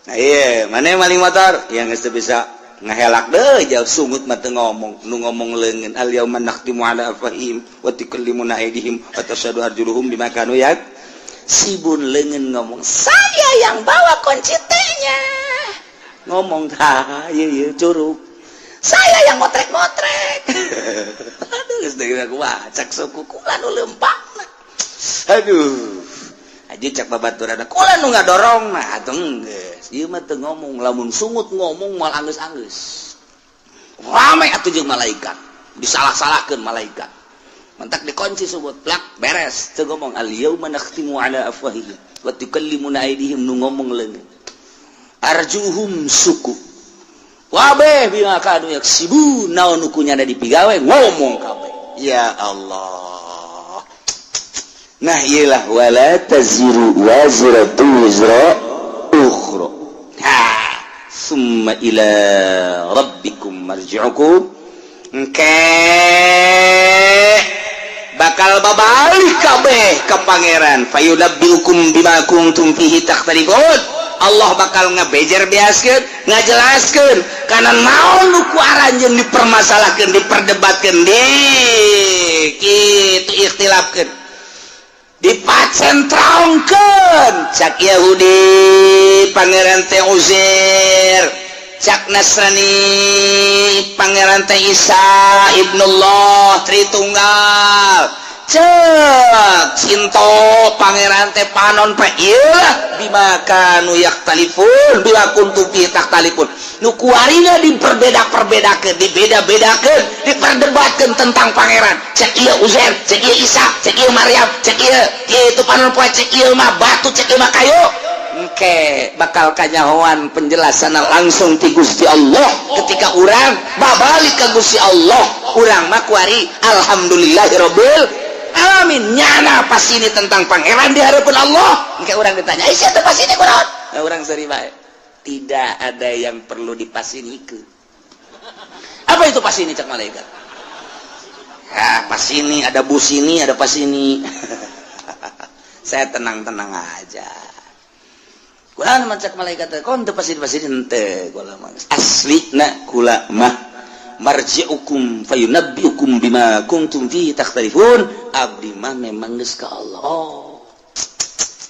nah ieu mane maling motor yang geus teu bisa ngahelak deui jauh sungut mah teu ngomong nu ngomong leungeun al yauma nakhtimu ala afahim wa tukallimuna aydihim wa tashhadu arjuluhum bima kanu sibun leungeun ngomong saya yang bawa kunci T-nya ngomong tah ieu curug saya yang motrek-motrek aduh geus deui kumaha cak suku kula nu leumpakna aduh aja cak babaturan kula nu ngadorongna atuh geus ieu mah teu ngomong lamun sungut ngomong moal anggeus-anggeus rame atuh jeung malaikat disalah-salahkeun malaikat mentak dikunci subut plak beres teu ngomong al yauma nakhtimu ala afwahihim wa tukallimuna aydihim nu ngomong leungeun arjuhum suku wabeh bima kanu yaksibun naon nu kunyana dipigawe ngomong kabeh ya Allah nah iyalah wala taziru wazratu wizra ukhra ha summa ila rabbikum marji'ukum bakal babalik kabeh ka pangeran fayunabbiukum bima kuntum fihi takhtalifun Allah bakal ngabejer beaskeun ngajelaskeun kana naon nu ku aranjeun dipermasalahkeun diperdebatkeun kitu ikhtilafkeun dipacentraungkeun cak Yahudi pangeran teh Uzair cak Nasrani pangeran teh Isa ibnullah Tritunggal cek Sinto pangeran teh panon pa ieu bima kanu yaktalifun bila kuntum fi taktalifun nu kuarina diperbeda-perbedakeun dibeda-bedakeun diperdebatkeun tentang pangeran cek ieu Uzair cek ieu Isa cek ieu Maryam cek ieu kitu panon poe cek ieu mah batu cek ieu mah kayu engke bakal kanyahoan penjelasan langsung ti Gusti Allah ketika urang babalik ka Gusti Allah urang mah kuari alhamdulillahirabbil alamin nyana pas ini tentang pangeran di hadapan Allah engke urang ditanya sia teh pas ini kunaon nah, urang seri bae tidak ada yang perlu dipasinikeun apa itu pas ini cak malaikat ya pas ini ada bus ini ada pas ini saya tenang-tenang aja kula mah cak malaikat kon teu pasir henteu kula mah aslina kula mah marji'ukum fayunabbiukum bima kuntum fihi takhtalifun abdi mah memang geus ka Allah oh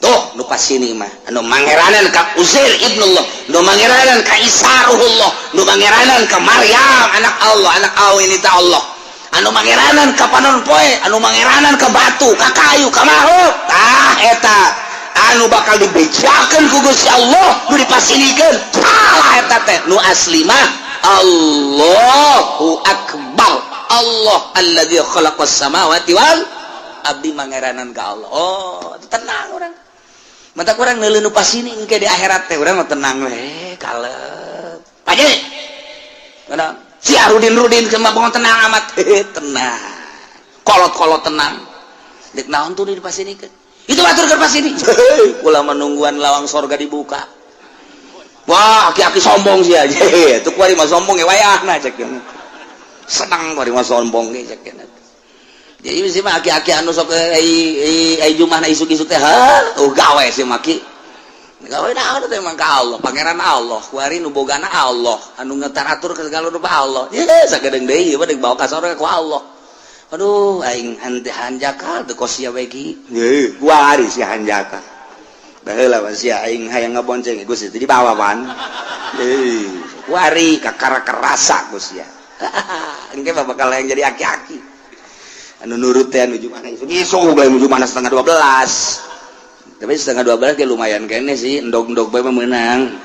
tuh nu pas ini mah anu mangeranan ka Uzair ibnullah nu mangeranan ka Isa ruhullah nu mangeranan ka Maryam anak Allah anak awin ta Allah anu mangeranan ka panon poe anu mangeranan ka batu ka kayu ka makhluk tah eta anu bakal dibejakeun ku Gusti Allah nu dipasinikeun salah eta teh nu asli mah Allahu akbar Allah alladzi khalaqas samawati wal abdi mangeranan ka Allah oh tenang urang mata urang neuleuh nu pasini engke di akhirat teh urang mah tenang we ka kalep aja si Rudin sama bangun tenang amat tenang kolot tenang dek naon tuh di pas ini kan itu batur ke pas ini kula menungguan lawang sorga dibuka wah aki-aki sombong sih aja itu kuari mah sombong ya wayahna cek senang kuari mah sombong ge cek jadi sih mah aki-aki anu sok ai jumah na isuk-isuk teh gawe sih maki gawe naon teh mah ka Allah pangeran Allah kuari nu bogana Allah anu ngetaratur ke segala rupa Allah ye sagedeung deui ieu mah deuk bawa ka sorga ku Allah aduh aing henteu hanjaka teu kosia we ki ye kuari si hanjaka baheula mah sia aing hayang ngabonceng Gusti teh dibawa pan kuari kakara kerasa Gusti ya engke bakal yang jadi aki-aki anu nurut teh nuju mana isuk bae nuju mana 11:30 tapi 11:30 kayak lumayan kene sih endog-endog bae menang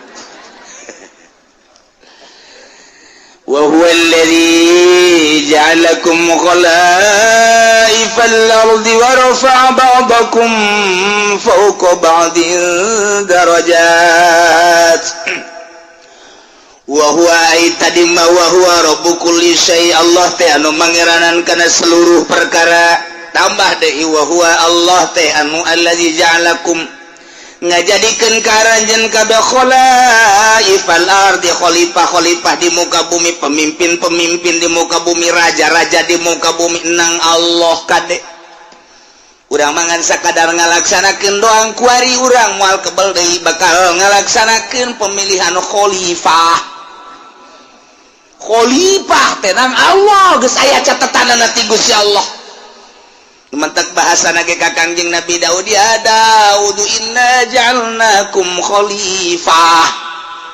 wa huwa alladzi ja'alakum khalaifal ardi wa rafa'a ba'dakum fawqa ba'din darajat wa huwa aitadimma wa huwa rabbu kulli syai Allah teh anu mangeranan kana seluruh perkara tambah deui wa huwa Allah teh anu allazi ja'alakum ngajadikeun karanjeun kabeh khalaifal ardi khalifah di muka bumi pemimpin di muka bumi raja di muka bumi nang Allah kade urang mangan sakadar ngalaksanakeun doang kuari urang moal kebal deui bakal ngalaksanakeun pemilihan khalifah tenang Allah geus aya catatanana ti Gusti Allah mentak bahasa nage ka Kangjeng Nabi Daud ya Daud inna ja'alnakum khalifah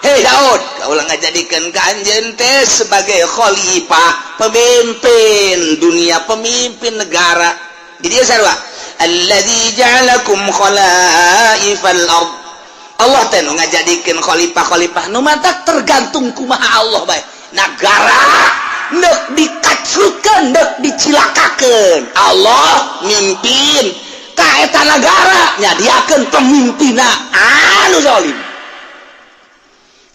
hei Daud kaulah ngajadikeun ka anjeun teh sebagai khalifah pemimpin dunia pemimpin negara jadi sarua allazi ja'alakum khalaifal ard Allah teh nu ngajadikeun khalifah nu mantak tergantung kumaha Allah bae negara nek dikacrutkeun nek dicilakakeun Allah mimpin ka eta negara nyadiakeun pemimpinna anu zalim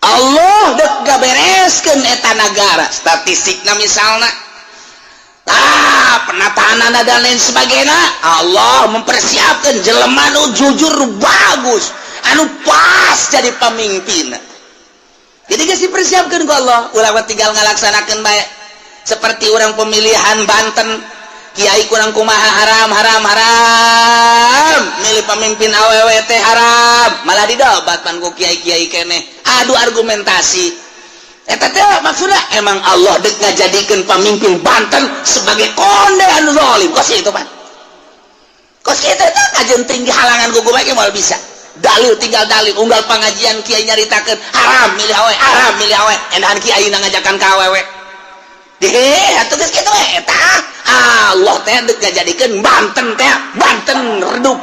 Allah dek gabereskeun eta negara statistikna misalna penataanana dan lain sebagainya Allah mempersiapkan jelema anu jujur bagus anu pas jadi pemimpin jadi geus dipersiapkeun ku Allah ulah tinggal ngalaksanakeun bae seperti orang pemilihan Banten kiai kurang kumaha haram milih pemimpin awewe teh haram malah didobat pan ku kiai-kiai keneh adu argumentasi eta teh maksudna emang Allah deuk ngajadikeun pemimpin Banten sebagai konde anu zalim kos itu pan kos itu teh kajenting di halangan ku bae moal bisa dalil tinggal dalil unggal pengajian kiai nyaritakeun haram milih awewe endahan kiai ngajakan ka awewe atuh geus kitu eta Allah teh deuk ngajadikeun Banten teh Banten redup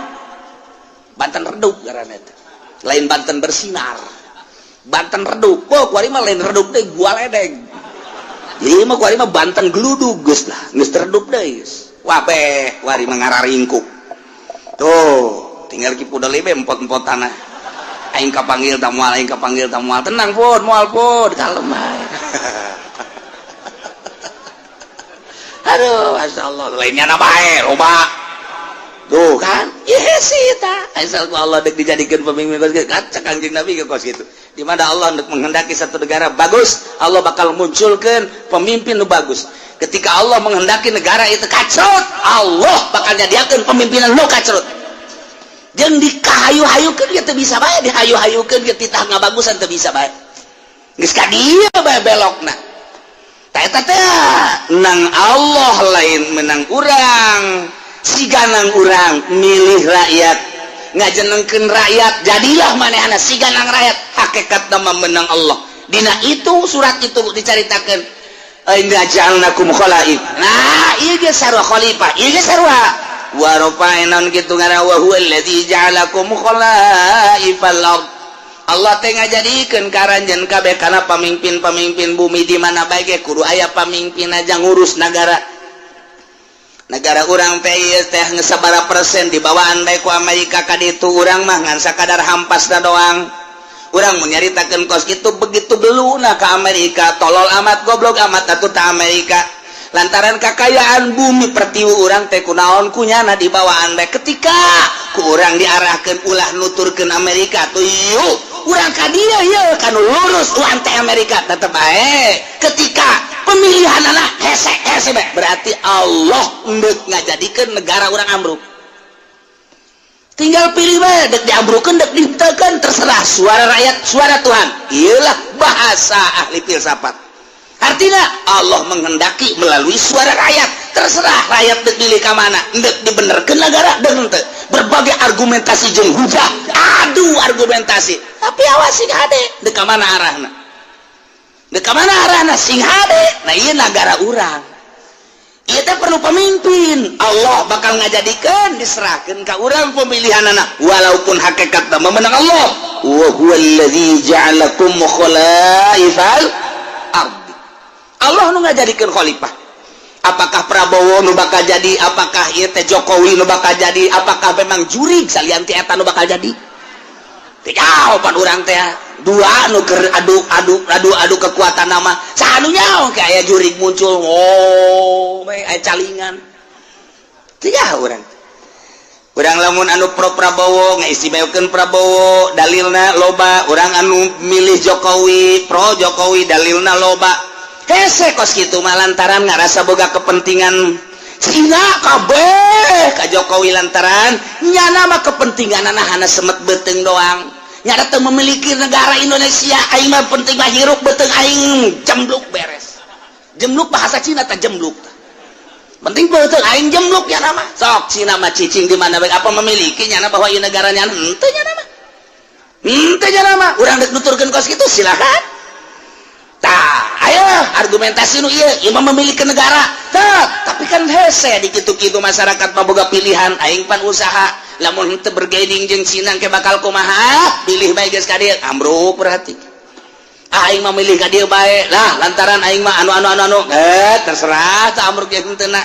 ngaranna teh lain Banten bersinar Banten redup kuari mah lain redup deui gua ledeng jadi mah kuari mah Banten gludug geus lah geus redup deui geus wah beh kuari mah ngararingkuk tuh tinggal ki pudel ieu empot-empotana aing kapanggil tamual tenang pun moal pun kalem ae aduh masyaallah lainnya na bae loba tuh kan yes eta asal ku Allah deuk dijadikeun pemimpin kata Kangjeng Nabi ke kos kitu di mana Allah hendak menghendaki satu negara bagus Allah bakal munculkeun pemimpin nu bagus ketika Allah menghendaki negara itu kacrut Allah bakal nyadiakeun pemimpinan nu kacrut jeung dikahayu-hayukeun ge teu bisa bae dihayu-hayukeun ge titah ngabagusan teu bisa bae geus ka dieu bae belokna eta teh nang Allah lain menang urang siganang urang milih rakyat ngajenengkeun rakyat jadilah manehna siganang rakyat hakikatna mah menang Allah dina itu surat itu dicaritakeun inna ja'alnakum khalaif nah ieu ge sarua khalifah ieu ge sarua wa rafa'na kitu ngaranna wa huwa allazi ja'alakum khalaifal ard Allah teh ngajadikeun karanjeun kabeh kana pamimpin-pamimpin bumi di mana bae ge kudu aya pamimpin aja ngurus negara urang teh ieu teh geus sabaraha persen dibawaan bae ku Amerika ka ditu urang mah ngan sakadar hampasna doang orang menyaritakan kos itu begitu geluna ke Amerika, tolol amat goblok amat atuh ta Amerika. Lantaran kekayaan bumi pertiwi orang teh kunaon kunyana di bawaan bae ketika ku orang diarahkan ulah nuturkeun Amerika tuh yuk urang ka dieu ye kanu lurus uang teh Amerika tetep bae ketika pemilihan anak hese bae berarti Allah endek ngajadikeun negara urang ambruk. Tinggal pilih bae dek diambrukeun dek dihenteukeun terserah suara rakyat suara Tuhan. Iyalah bahasa ahli filsafat. Artinya Allah menghendaki melalui suara rakyat. Terserah rakyat dek milih ka mana, dek dibenerkeun negara dek henteu. Berbagai argumentasi jeung hujah, adu argumentasi. Tapi awas sing hade, dek ka mana arahna? Dek ka mana arahna sing hade? Nah ieu negara urang. Ieu teh perlu pemimpin. Allah bakal ngajadikeun diserahkeun ka urang pemilihanana walaupun hakikatna memenang Allah. Wa huwallazi ja'alakum khalaifal ard. Allah nu ngajadikeun khalifah. Apakah Prabowo nu bakal jadi, apakah ieu teh Jokowi nu bakal jadi, apakah memang jurig salian ti eta nu bakal jadi? Teu jawaban urang teh dua nu keur adu kekuatan nama saha nu nyaho ke aya jurig muncul bae aya calingan. Teu jaho urang. Urang lamun anu pro Prabowo ngaistimewakeun Prabowo dalilna loba, urang anu milih Jokowi pro Jokowi dalilna loba. Hese kos kitu mah lantaran ngarasa boga kepentingan Cina kabeh ka Jokowi lantaran nyana mah kepentinganana hana semet beuteung doang. Nyana teu memiliki negara Indonesia aing mah penting mah hirup beuteung aing jembluk beres. Jembluk bahasa Cina teh jembluk. Penting beuteung aing jembluk nyana mah. Sok Cina mah cicing di mana bae apa memiliki nyana bahwa ieu negara nyana henteu nyana mah. Henteu nyana mah urang dek nuturkeun kos kitu silakan. Tah, ayo argumentasi nu ieu mah memiliki negara. Tah, tapi kan hese di kitu-kitu masyarakat mah boga pilihan aing pan usaha. Lamun henteu bergaining jeung Cina ke bakal kumaha? Pilih bae geus ka dieu, ambruk berarti. Aing mah milih ka dieu bae. Lah, lantaran aing mah anu terserah tah ambruk ge henteuna.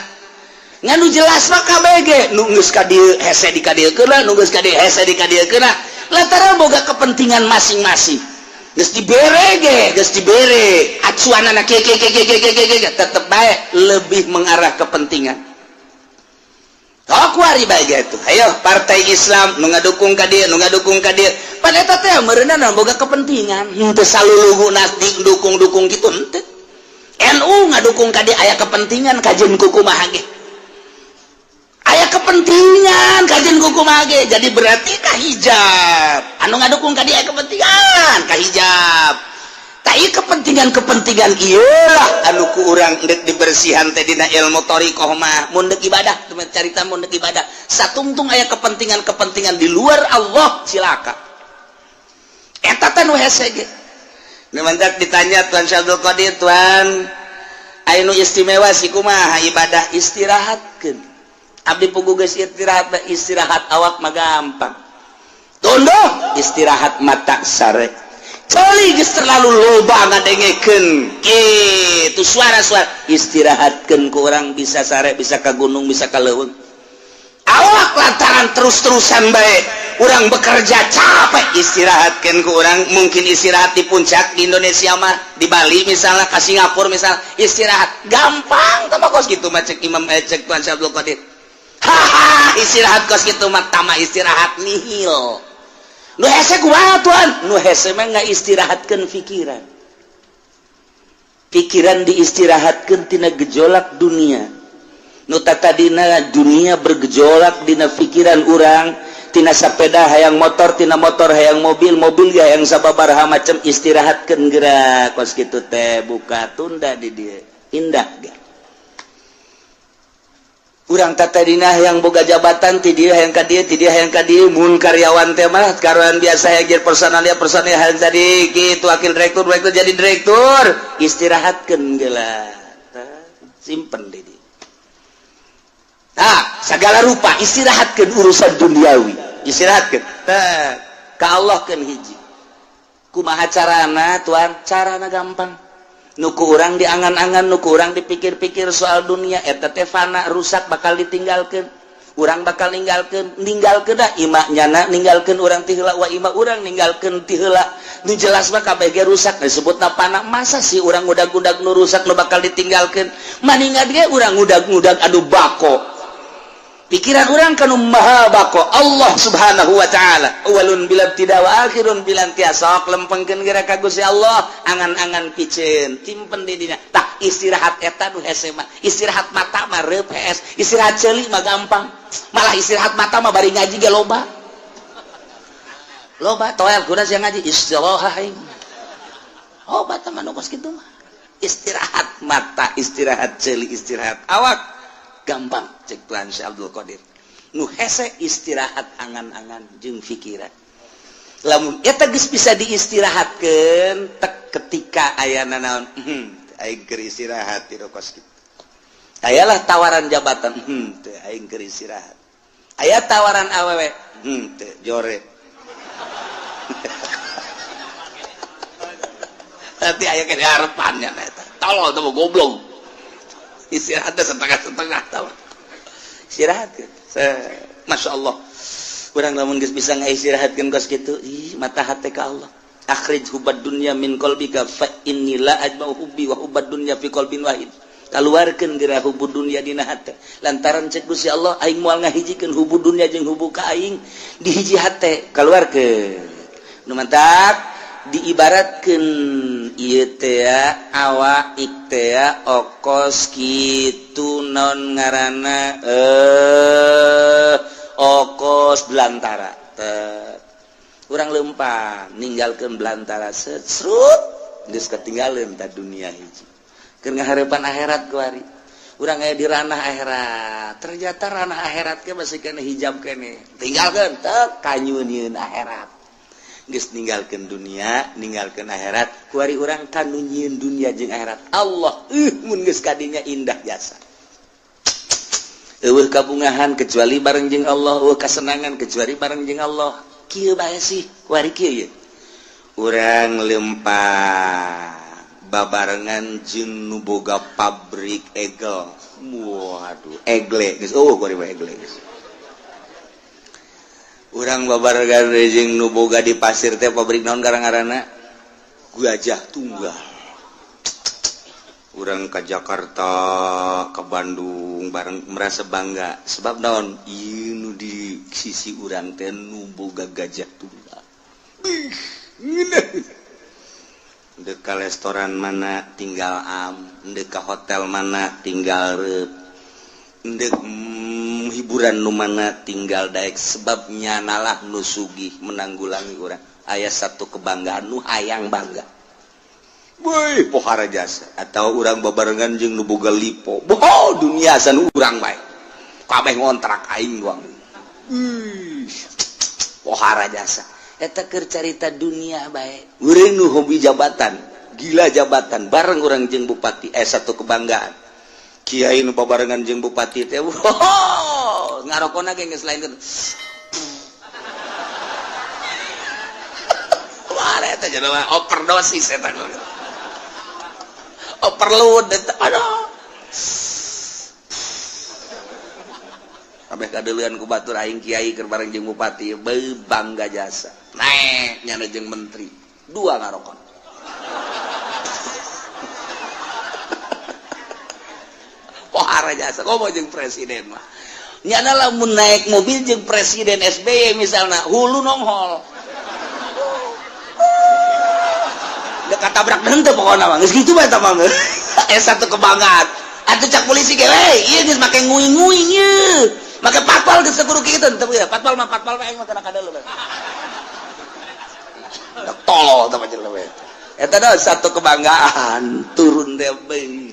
Nganu jelas mah kabeh ge nu geus ka dieu hese di ka dieu keuna, nu geus ka dieu hese di ka dieu keuna. Lantaran boga kepentingan masing-masing. Geus dibere ge, geus dibere. Acuanana ke tetep bae lebih mengarah kepentingan. Tok wari bae gitu. Ayo partai Islam nu ngadukung ka dieu, nu ngadukung ka dieu. Pan eta teh meureunana boga kepentingan. Teu saluluguna dukung kitu henteu. NU ngadukung ka dieu aya kepentingan kajeun kumaha ge. Aya kepentingan kajeun kumaha ge. Jadi berarti kahijab. Anu ngadukung ka dieu aya kepentingan kahijab. Tah ieu kepentingan ieulah anu ku urang dek dibersihan teh dina ilmu thariqah mah mun dek ibadah teu carita mun dek ibadah satungtung aya kepentingan di luar Allah silakan. Eta teh nu hese ge. Nu mantak ditanya Tuan Syabdul Qadir, Tuan aya nu istimewa si kumaha ibadah istirahatkeun. Abdi pugu geus istirahat awak mah gampang. Tondo istirahat mata sare. Coli geus terlalu loba ngadengekeun kitu suara-suara istirahatkeun ku urang bisa sare bisa ka gunung bisa ka leuweung. Awak lantaran terus-terusan bae urang bekerja capek istirahatkeun ku urang mungkin istirahat di puncak di Indonesia mah di Bali misalnya ka Singapura misal istirahat gampang tah kos kitu mah cek Imam cek Tuan Syabdul Qadir. Haha istirahat kos kitu mah tama istirahat nihil. Nu hese kumaha Tuan? Nu hese mah ngaistirahatkeun pikiran. Pikiran diistirahatkeun tina gejolak dunia. Nu tatadina dunia bergejolak dina pikiran urang, tina sapeda hayang motor, tina motor hayang mobil, mobil ge hayang sababaraha macam istirahatkeun geura kos kitu teh buka tunda di dieu. Indah ge. Urang tatadina yang boga jabatan ti dieu hayang ka dieu mun karyawan teh mah karyawan biasa hayang personal hayang tadi kitu wakil direktur jadi direktur istirahatkeun geula simpen di dieu. Segala rupa istirahatkeun urusan duniawi istirahatkeun ka Allah keun hiji. Kumaha carana Tuan? Carana gampang. Nuku urang diangan-angan, nuku urang dipikir-pikir soal dunia eta teh fana rusak bakal ditinggalkeun. urang bakal ninggalkeun dah imahnyana ninggalkeun urang ti heula wa imah urang ninggalkeun ti heula nu jelas mah kabeh ge rusak disebutna panah masa sih urang ngudag-ngudag nu rusak nu bakal ditinggalkeun maningat ge urang ngudag-ngudag adu bako pikiran urang kanu maha bako Allah subhanahu wa ta'ala awalun bilam tidak wa akhirun bilam tiasa lempengkeun geura ka Gusti Allah angan-angan piceun timpen di dinya tah istirahat eta nu hese mah istirahat mata mah reup hees istirahat ceuli mah gampang malah istirahat mata mah bari ngaji ge loba toel kuda sia ngaji istirahat obat mah nu kos kitu mah istirahat mata istirahat ceuli istirahat awak gampang cek Tuhan Syekh Abdul Qadir nu hese istirahat angan-angan jeung pikiran lamun eta geus bisa diistirahatkeun tek ketika aya naon aing keur istirahat di kos kitu ayalah tawaran jabatan teu aing keur istirahat aya tawaran awewe teu jore nanti aya ke harapannya eta tolol teu goblok istirahatnya setengah-setengah tahu istirahat Masya Allah kurang lamun geus bisa ngaistirahatkeun kos kitu mata hate ka Allah akhrij hubad dunya min qalbika fa inni la ajma'u hubbi wa hubad dunya fi qalbin wahid kaluarkeun geura hubud dunya dina hate lantaran cek Gusti Allah aing moal ngahijikeun hubud dunya jeung hubbu ka aing di hiji hate kaluarkeun nu mantap diibaratkeun ieu teh awak teh okos kitu naon ngaranna okos belantara urang lempang ninggalkeun belantara srut geus ketinggalan ta dunia hiji keur ngahareupan akhirat kuari urang aya di ranah akhirat ternyata ranah akhirat ge masih kena hijab kene tinggalkeun teu kanyunieun akhirat geus ninggalkeun dunia ninggalkeun akhirat kuari urang kanu nyieun dunia jeung akhirat Allah mun geus kadinya indah jasa eueuh kabungahan kecuali bareng jeung Allah eueuh kasenangan kecuali bareng jeung Allah kieu bae sih kuari kieu ye urang lempah babarengan jeung nu boga pabrik egel waduh egle geus kuari bae egle geus urang babarengan jeung nu boga di pasir teh pabrik naon garang-garana Gajah Tunggal urang ka Jakarta ke Bandung bareng merasa bangga sebab naon ieu nu di sisi urang teh nu boga Gajah Tunggal dek ka restoran mana tinggal dek ka hotel mana tinggal reup dek hiburan nu mana tinggal daek sebabnya nalah nu sugih menanggulangi urang aya satu kebanggaan nu hayang bangga woi pohara jasa atau urang babarengan jeung nu boga lipo dunia san urang bae kabeh ngontrak aing doang pohara jasa eta keur carita dunia bae urang nu hobi jabatan gila jabatan bareng urang jeung bupati satu kebanggaan kiai nu babarengan jeung bupati teh ngarokona ge geus lain wah eta jenama overdosis eta overload eta aduh kabeh kadeuleun ku batur aing kiai keur bareng jeung bupati bangga jasa naek nyana jeung menteri dua ngarokon pohara jasa komo jeung presiden mah nyana lamun naik mobil jeung presiden SBY misalna hulu nonghol dek katabrak henteu pokona mah geus kitu bae eta mah satu kebanggaan atuh cak polisi ge we ieu geus make nguing-nguing ieu make patwal geus kudu kitu teu ya patwal mah aing mah kana kadeuleun tolol teh panjen we eta da satu kebanggaan turun teh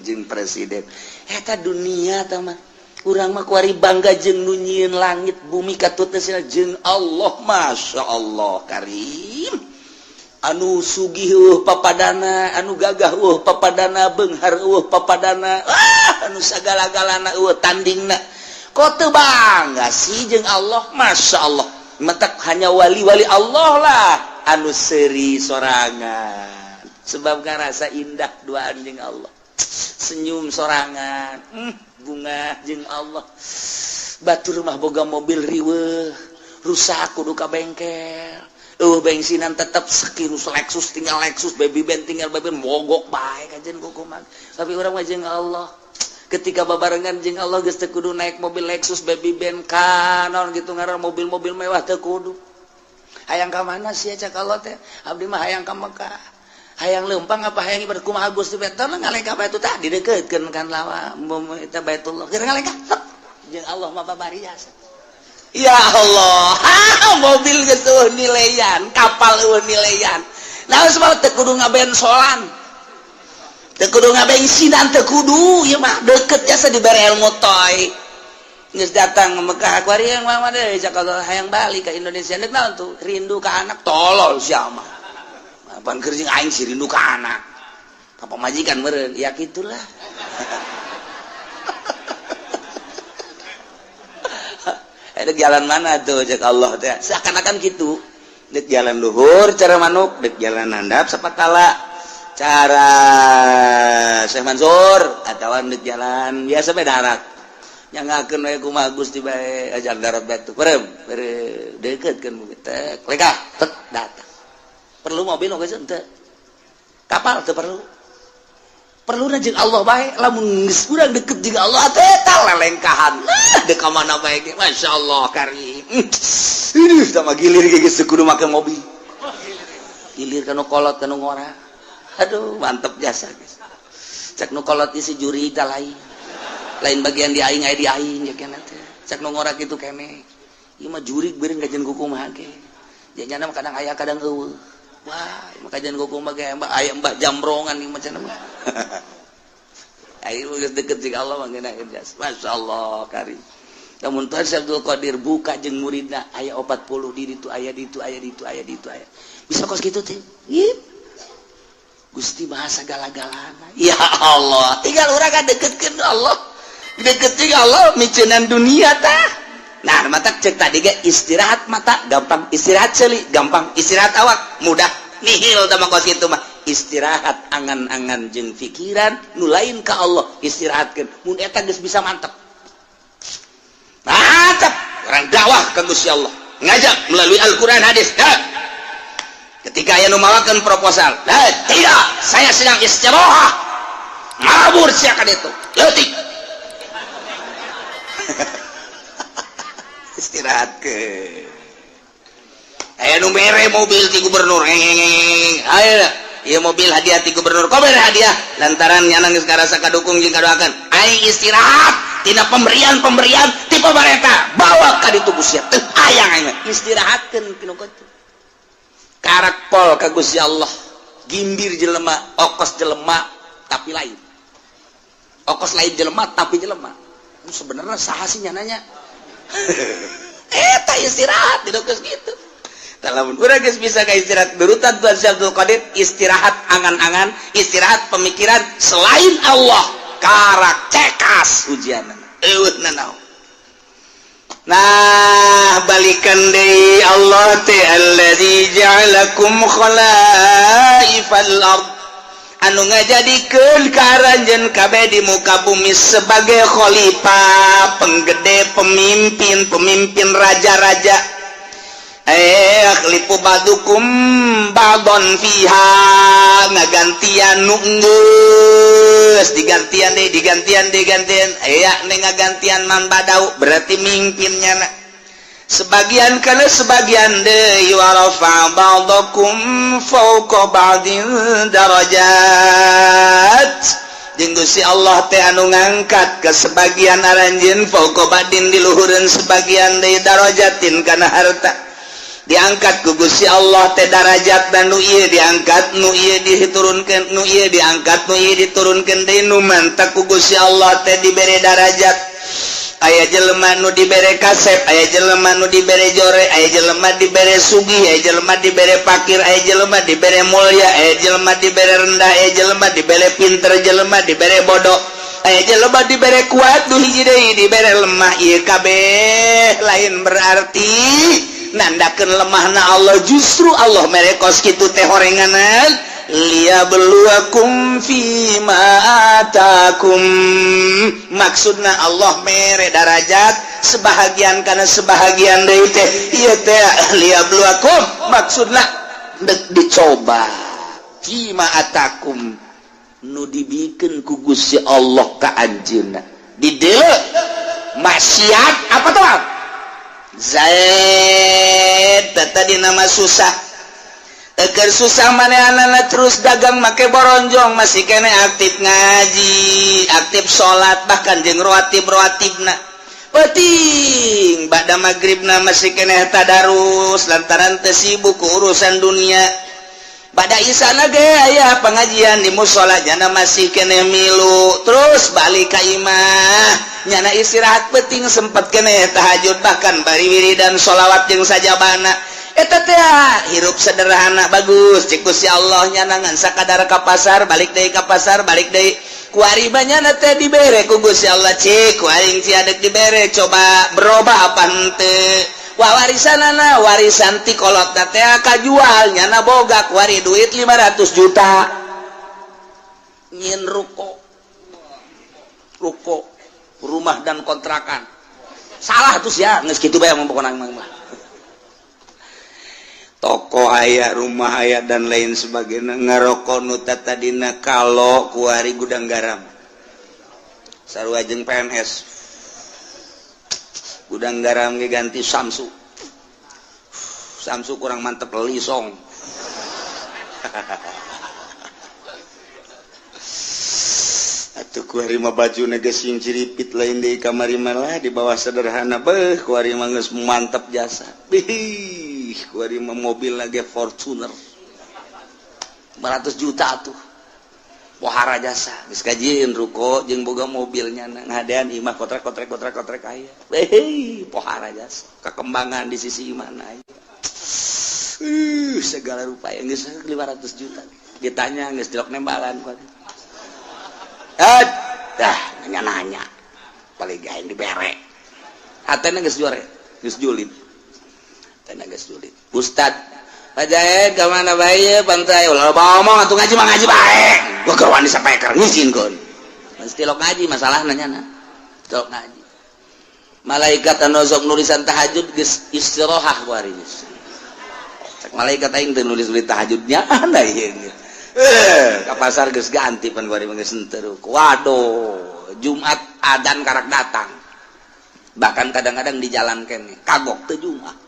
jeung presiden eta dunia teh mah urang mah kuari bangga jeung nu nyieun langit bumi katutna jeung Allah Masya Allah karim anu sugih papadana anu gagah papadana beunghar papadana anu sagala-galana tandingna kok teu bangga sih jeung Allah Masya Allah mentak hanya wali-wali Allah lah anu seuri sorangan sebab ngarasa indah duaan jeung Allah senyum sorangan bunga jeung Allah batur mah boga mobil riweuh rusak kudu ka bengkel bensinan tetap sekiru Lexus tinggal Lexus baby band tinggal baby band mogok bae kajen kukuman tapi urang mah jeung Allah ketika babarengan jeung Allah geus teu kudu naik mobil Lexus baby band kanon gitu ngaran mobil-mobil mewah teu kudu hayang ka mana sia cak Allah teh abdi mah hayang ka Mekah hayang leumpang apa hayang ibadah kumaha Gusti betul ngalengka batu tah dideukeukeun kan lawa eta Baitullah keur ngalengka jeung Allah mah babarias ya Allah mobil geus nilaian kapal nilaian naon sebab teu kudu ngabensolan teu kudu ngabensinan teu kudu ieu mah deukeut jasa dibere ilmu toy geus datang Mekah kuari yang mah deui cak Allah hayang balik ka Indonesia neuk naon tuh rindu ka anak tolol sia mah pan keur jeung aing si rindu ka anak ka pamajikan meureun ya gitulah dek jalan mana tuh cek Allah teh seakan-akan gitu dek jalan luhur cara manuk dek jalan handap sapatala cara Syekh Mansur atawa dek jalan biasa bae darat nyangakeun we kumaha Gusti bae ajar darat batu perem deukeutkeun teh leka tek datang perlu mobil oge teu kapal teu perlu jeung Allah bae lamun geus urang deket jeung Allah teh tah lelengkahan dek ka mana bae ge masyaallah karim iduh tah mah gilir ge geus kudu make mobil gilir kana kolot kana ngora aduh mantep jasa geus cak nu kolot isi juri tah lain bagian di aing aya di aing ya keneh teh cak nu ngora kitu keneh ieu mah juri beureung gajen kukumaha ge janjana mah kadang aya kadang eueuh wah makajan kukumaha ge aya mbah jambrongan ieu mah cenah mah ayo geus deukeut jeung Allah mah geuna jas masyaallah karim lamun teu Abdul Qadir buka jeung muridna aya 40 di ditu aya ditu aya ditu aya ditu aya bisa kos kitu teh Gusti Maha sagala-galana ya Allah tinggal urang deukeutkeun Allah deukeut jeung Allah miceunnan dunia tah nah mata cek tadi ge istirahat mata gampang istirahat ceuli gampang istirahat awak mudah nihil tah kos kitu mah istirahat angan-angan jeung pikiran nu lain ka Allah istirahatkeun mun eta geus bisa mantep mantep orang dakwah ka Gusti Allah ngajak melalui Al-Qur'an hadis ketika aya nu mawakeun proposal tidak saya sedang istirahat ngabur sia ka ditu leutik istirahatkeun aya nu mere mobil ti gubernur aya ieu mobil hadiah ti gubernur kok mere hadiah lantaran nyana geus karasa kadukung jeung kadoakeun aing istirahat tina pemberian ti pamarentah bawa ka ditu Gusti teu hayang aing istirahatkeun kitu kitu karak pol ka Gusti Allah gimbir jelema okos jelema tapi lain okos lain jelema tapi jelema sebenarnya saha sih nyananya eta istirahat tidak geus kitu lamun urang geus bisa ka istirahat berutan Tuhan Abdul Qadir istirahat angan-angan istirahat pemikiran selain Allah karak cekas ujianna eueuh nanaon nah balikan deui Allah teh allazi ja'alakum khalaifal ard anu ngajadikeun ka aranjeun kabeh di muka bumi sebagai khalifah penggede pemimpin raja-raja lipu badukum badon fiha ngagantian nu geus digantian aya ngagantian man badau berarti mimpinnya sebagian kana sebagian deui warafa ba'dakum fawqa ba'din darajat jeung Gusti Allah teh anu ngangkat ke sebagian aranjeun fawqa ba'din di luhureun sebagian deui darajatin kana harta diangkat ku Gusti Allah teh darajat dan nu ieu diangkat nu ieu diturunkeun nu ieu diangkat nu ieu diturunkeun deui nu mantap ku Gusti Allah teh dibere darajat aya jelema nu dibere kasep aya jelema nu dibere jore aya jelema dibere sugih aya jelema dibere fakir aya jelema dibere mulya aya jelema dibere rendah aya jelema dibere pinter jelema dibere bodoh aya jelema dibere kuat nu hiji deui dibere lemah ieu kabeh lain berarti nandakeun lemahna Allah justru Allah merekos kitu teh horenganan liyabluwakum fima atakum maksudna Allah mere darajat sebahagian karena sebahagian dari teh iya teh liyabluwakum maksudna dek dicoba fima atakum nu dibikeun ku Gusti Allah ka anjeunna dideuleu maksiat apa tuh Zaid tadi nama susah agar susah manehanana terus dagang make boronjong masih kene aktif ngaji aktif sholat bahkan jeung rawatib-rawatibna penting bada maghribna masih kene tadarus lantaran teu sibuk ku urusan dunia bada isana ge aya pengajian di mushola jana masih kene milu terus balik ka imah nyana istirahat penting sempat kene tahajud bahkan bari wiridan sholawat jeung sajabana eta teh hirup sederhana bagus cik Gusti Allah nyanangan sakadar ka pasar balik deui ka pasar balik deui kuari banyana teh dibere ku Gusti Allah cik kuaring ciadek dibere coba berubah apa henteu warisanana warisan ti kolotna teh kajual nyana boga kuari duit 500 juta nyin ruko rumah dan kontrakan salah tuh ya geus kitu bae pokona mah toko aya rumah aya dan lain sebagainya ngaroko nu tadina kalau kuari gudang garam sarua jeung PNS gudang garam ge ganti Samsu kurang mantep lisong atuh kuari mah bajuna geus sing ciripit lain deui kamari malah di bawah sederhana beuh kuari mah geus mantep jasa kuari mah mobil lagi Fortuner 500 juta tuh pohara jasa geus kajieun ruko jeung boga mobilnya ngadean imah kotrek aya pohara jasa kakembangan di sisi mana aya segala rupa yang geus 500 juta ditanya geus dilok nembalan kuari dah nanya paling gaeng dibere hatena geus juare geus julid tenaga sulit Ustad Pak Jaid kemana bae pantai ulah ngomong atuh ngaji mah ngaji bae gua kawan disampaikan ngizin kon mesti lok ngaji masalah nanya lok ngaji malaikat anu sok nulisan tahajud geus istirahah kuari geus cek malaikat aing teu nulis tahajudnya anda ieu ka pasar geus ganti pan kuari geus henteu waduh Jumat adzan karak datang bahkan kadang-kadang di jalan kene kagok teu Jumat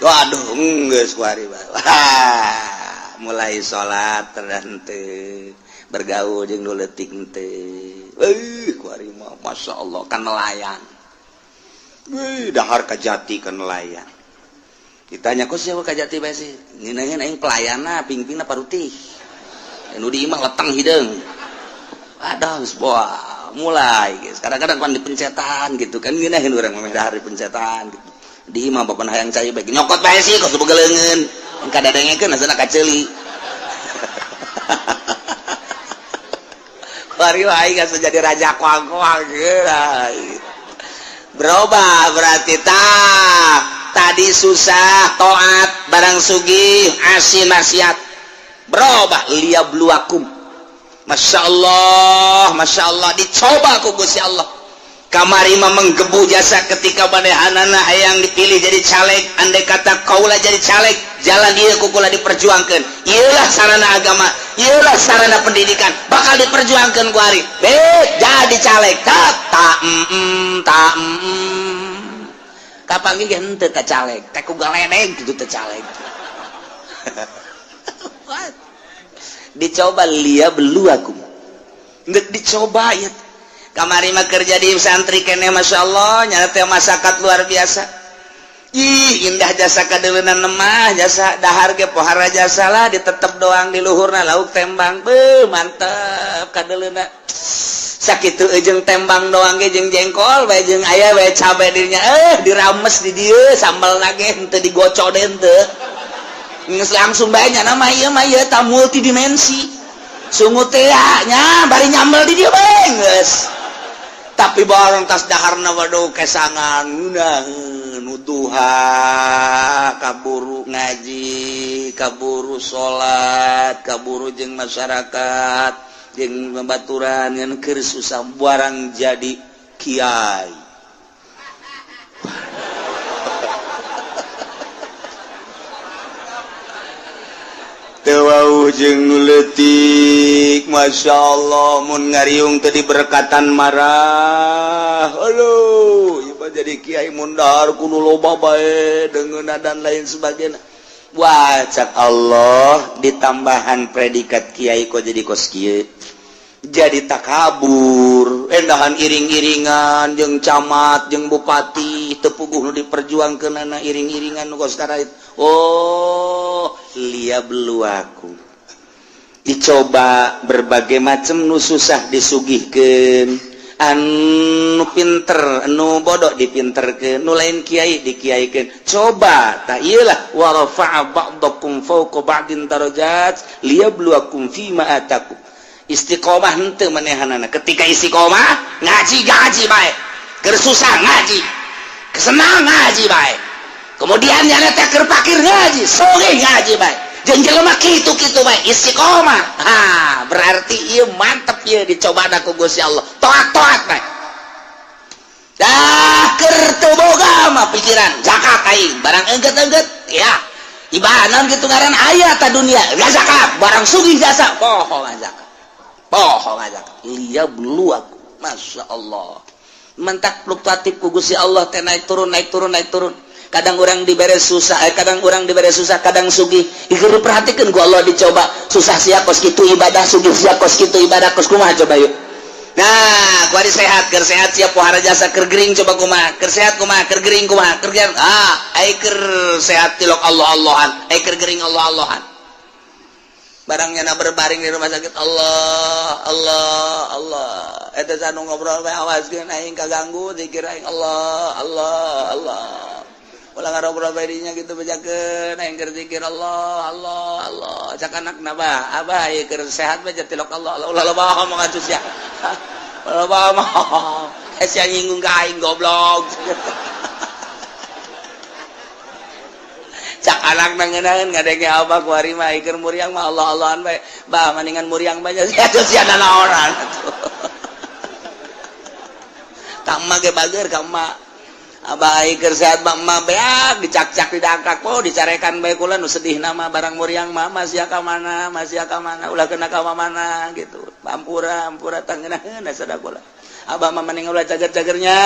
waduh geus kuari mulai salat teu bergaul jeung nu leutik teu kuari mah masyaallah kan nelayan dahar ka Jati kan nelayan ditanya kok siapa ka Jati bae sih ngeunaheun aing pelayana pingpingna parutih nu di imah leteng hideung aduh geus boa mulai geus kadang-kadang pan dipencetan gitu kan ngeunaheun urang mah dahar dipencetan gitu di imah bapak hayang cai baik nyokot bae sih kos begeleungeun kada dengekeun asana kaceuli kuari wae geus jadi raja kuang-kuang berubah berarti tadi susah taat barang sugih asin maksiat berubah liyabluwakum masyaallah dicoba ku Gusti Allah kamari mah menggebu jasa ketika manehanana hayang dipilih jadi caleg andai kata kaula jadi caleg jalan ieu kukula diperjuangkeun ieulah sarana agama ieulah sarana pendidikan bakal diperjuangkeun ku ari jadi caleg kapan ge henteu teh caleg teh ku galedeg kitu teh caleg dicoba liyabluwakum ngeuk dicoba ya kamari mah kerja di santri kene masyaallah nyata teh masyarakat luar biasa ih indah jasa kadeuleuna mah jasa dahar ge pohara jasa lah ditetep doang di luhurna lauk tembang beuh mantep kadeuleuna sakitu jeung tembang doang ge jeung jengkol bae jeung aya bae cabe dirinya dirames di dieu sambelna ge henteu digocok deui henteu geus langsung bae nya mah ieu tah multidimensi sungut teh nya bari nyambel di dieu bae geus tapi barang tas daharna waduh kesangan nuduha kaburu ngaji kaburu salat kaburu jeung masyarakat jeung babaturan ngan keur susah barang jadi kiai jeung nuletik Masya Allah mun ngariung tadi berkatan marah halo ieu jadi kiai mundar kudu loba bae deungeuna dan lain sebagainya wah cak Allah ditambahan predikat kiai kok jadi kos kieu jadi takabur endahan iring-iringan jeung camat jeung bupati teu puguh nu diperjuangkeunana iring-iringan nu kos karait oh liab lu aku dicoba berbagai macam nu susah disugihkeun anu pinter anu bodoh dipinterkeun nu lain kiai dikiaikeun coba ta ieu lah wa rafa'a ba'dakum fawqa ba'din darajat liyabluwakum fima atakum istiqomah henteu manehanana ketika istiqomah ngaji bae keur susah ngaji kesenang ngaji bae kemudian nyana teh keur pakir ngaji soge ngaji bae jeung jelema kitu-kitu bae istiqomah berarti ieu mantep ieu dicobana ku Gusti Allah toat-toat bae dah keur teu boga mah pikiran zakat aing barang engget-engget ya ibadah naon kitu ngaran aya ta dunia ya zakat barang sugih jasa poho zakat bohong aja iya belu aku Masya Allah mentak fluktuatif ku Gusti Allah teh naik turun kadang orang dibere susah kadang orang dibere susah kadang sugih ieu perhatikeun ku Allah dicoba susah sia kos kitu ibadah sugih sia kos kitu ibadah kos kumaha coba yuk nah kuari sehat keur sehat sia pohara jasa keur gering coba kumaha keur sehat kumaha keur gering kumaha keur ai keur sehat tilok Allah-Allahan ai keur gering Allah-Allahan barangnya na berbaring di rumah sakit Allah eta sanu ngobrol bae awaskeun aing kaganggu zikir aing Allah ulah ngarobrol bae dinya kitu bejakeun aing keur zikir Allah cak anakna bah abah ieu keur sehat bae tilok Allah ulah loba ngomong atuh sia loba mah sia nyinggung ka aing goblok cak anak nangeunaan ngadenge apa kuari mah keur muriang mah Allah-Allahan bae bah maningan muriang banyak sia naonan kamma ge bager kamma abah keur sehat mah beak dicak-cak didangkak po dicarekan bae kula nu sedih nama barang muriang mah sia ka mana ulah kena ka mana gitu ampura tangeunana sada kula abah mah maning ulah cager-cagernya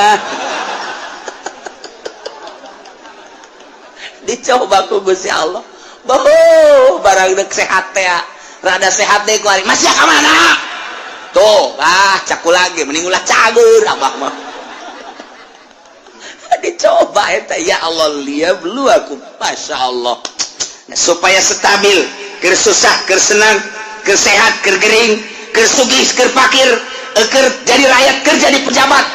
dicoba ku Gusti Allah barang dek sehat teh rada sehat deh kuari masih ka mana tuh caku lagi mending ulah cager abah mah dicoba eta ya Allah liab lu aku Masya Allah nah, supaya stabil keur susah keur senang keur sehat keur gering keur sugih keur fakir keur jadi rakyat keur jadi pejabat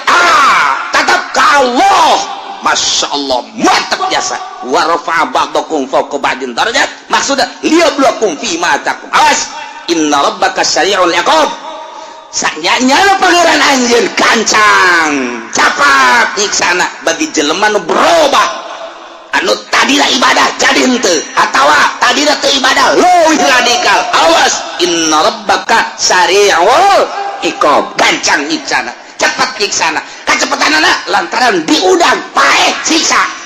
tetap ka Allah Masya Allah mantap biasa wa rafa'a ba'dakum fawqa ba'din darajat maksudnya liyabluwakum fima atakum awas inna rabbaka sari'ul iqab sanyanya pangeran anjeun kancang capat nyiksana bagi jelema nu berubah anu tadina ibadah jadi henteu atawa tadina teu ibadah leuwih radikal awas inna rabbaka sari'ul iqab gancang nyiksana cepat nyiksana kacepetanana lantaran diudang paeh siksa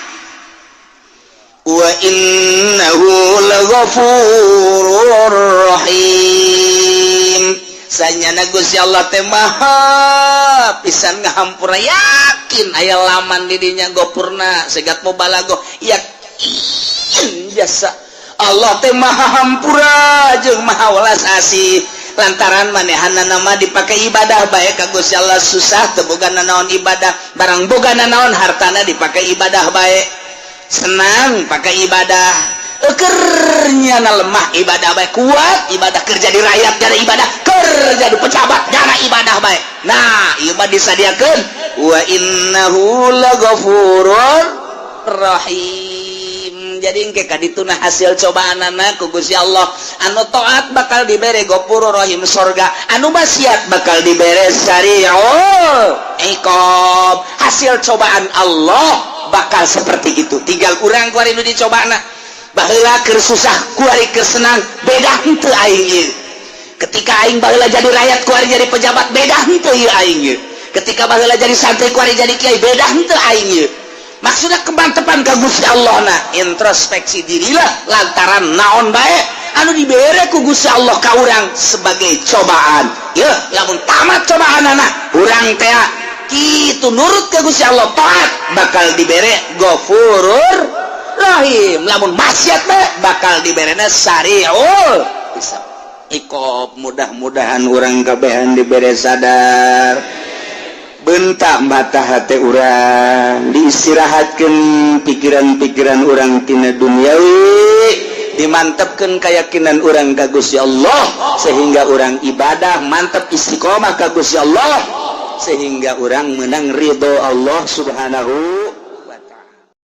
wa innahu laghafurur rahim sanyana Gusti Allah teh maha pisan ngahampura yakin aya laman di dinya gopurna segat mubalaghah yakin biasa Allah teh maha hampura jeung maha welas asih lantaran manehanna nama dipakai ibadah bae ka Gusti Allah susah teu bogana naon ibadah barang bogana naon hartana dipakai ibadah bae senang pakai ibadah kernya lemah ibadah bae kuat ibadah kerja di rakyat gara ibadah kerja di pejabat gara ibadah bae nah ieu mah disadiakeun wa innahu laghafurur rahim jadi engke kadituna hasil cobaanana ku Gusti Allah anu taat bakal dibere Ghafurur Rahim surga anu maksiat bakal dibere sari'ul iqab hasil cobaan Allah bakal seperti itu tinggal urang kuari nu dicobana baheula keur susah kuari keur senang beda henteu aing ieu ketika aing baheula jadi rakyat kuari jadi pejabat beda henteu ieu aing ieu ketika baheula jadi santri kuari jadi kiai beda henteu aing ieu maksudnya kemantepan ka Gusti Allah na introspeksi dirilah lantaran naon bae anu dibere ku Gusti Allah ka urang sebagai cobaan. Ya, lamun tamat cobaan anak urang teh kitu nurut ke Gusti Allah taat bakal dibere Ghafurur Rahim. Lamun maksiat teh bakal diberena Sariul Hisab. Ikop mudah-mudahan urang kabehan dibere sadar. Bentak mata hati urang diistirahatkan pikiran-pikiran urang tina duniawi, dimantapkan keyakinan urang ka Gusti Allah sehingga urang ibadah mantap istiqomah ka Gusti Allah sehingga urang menang ridho Allah Subhanahu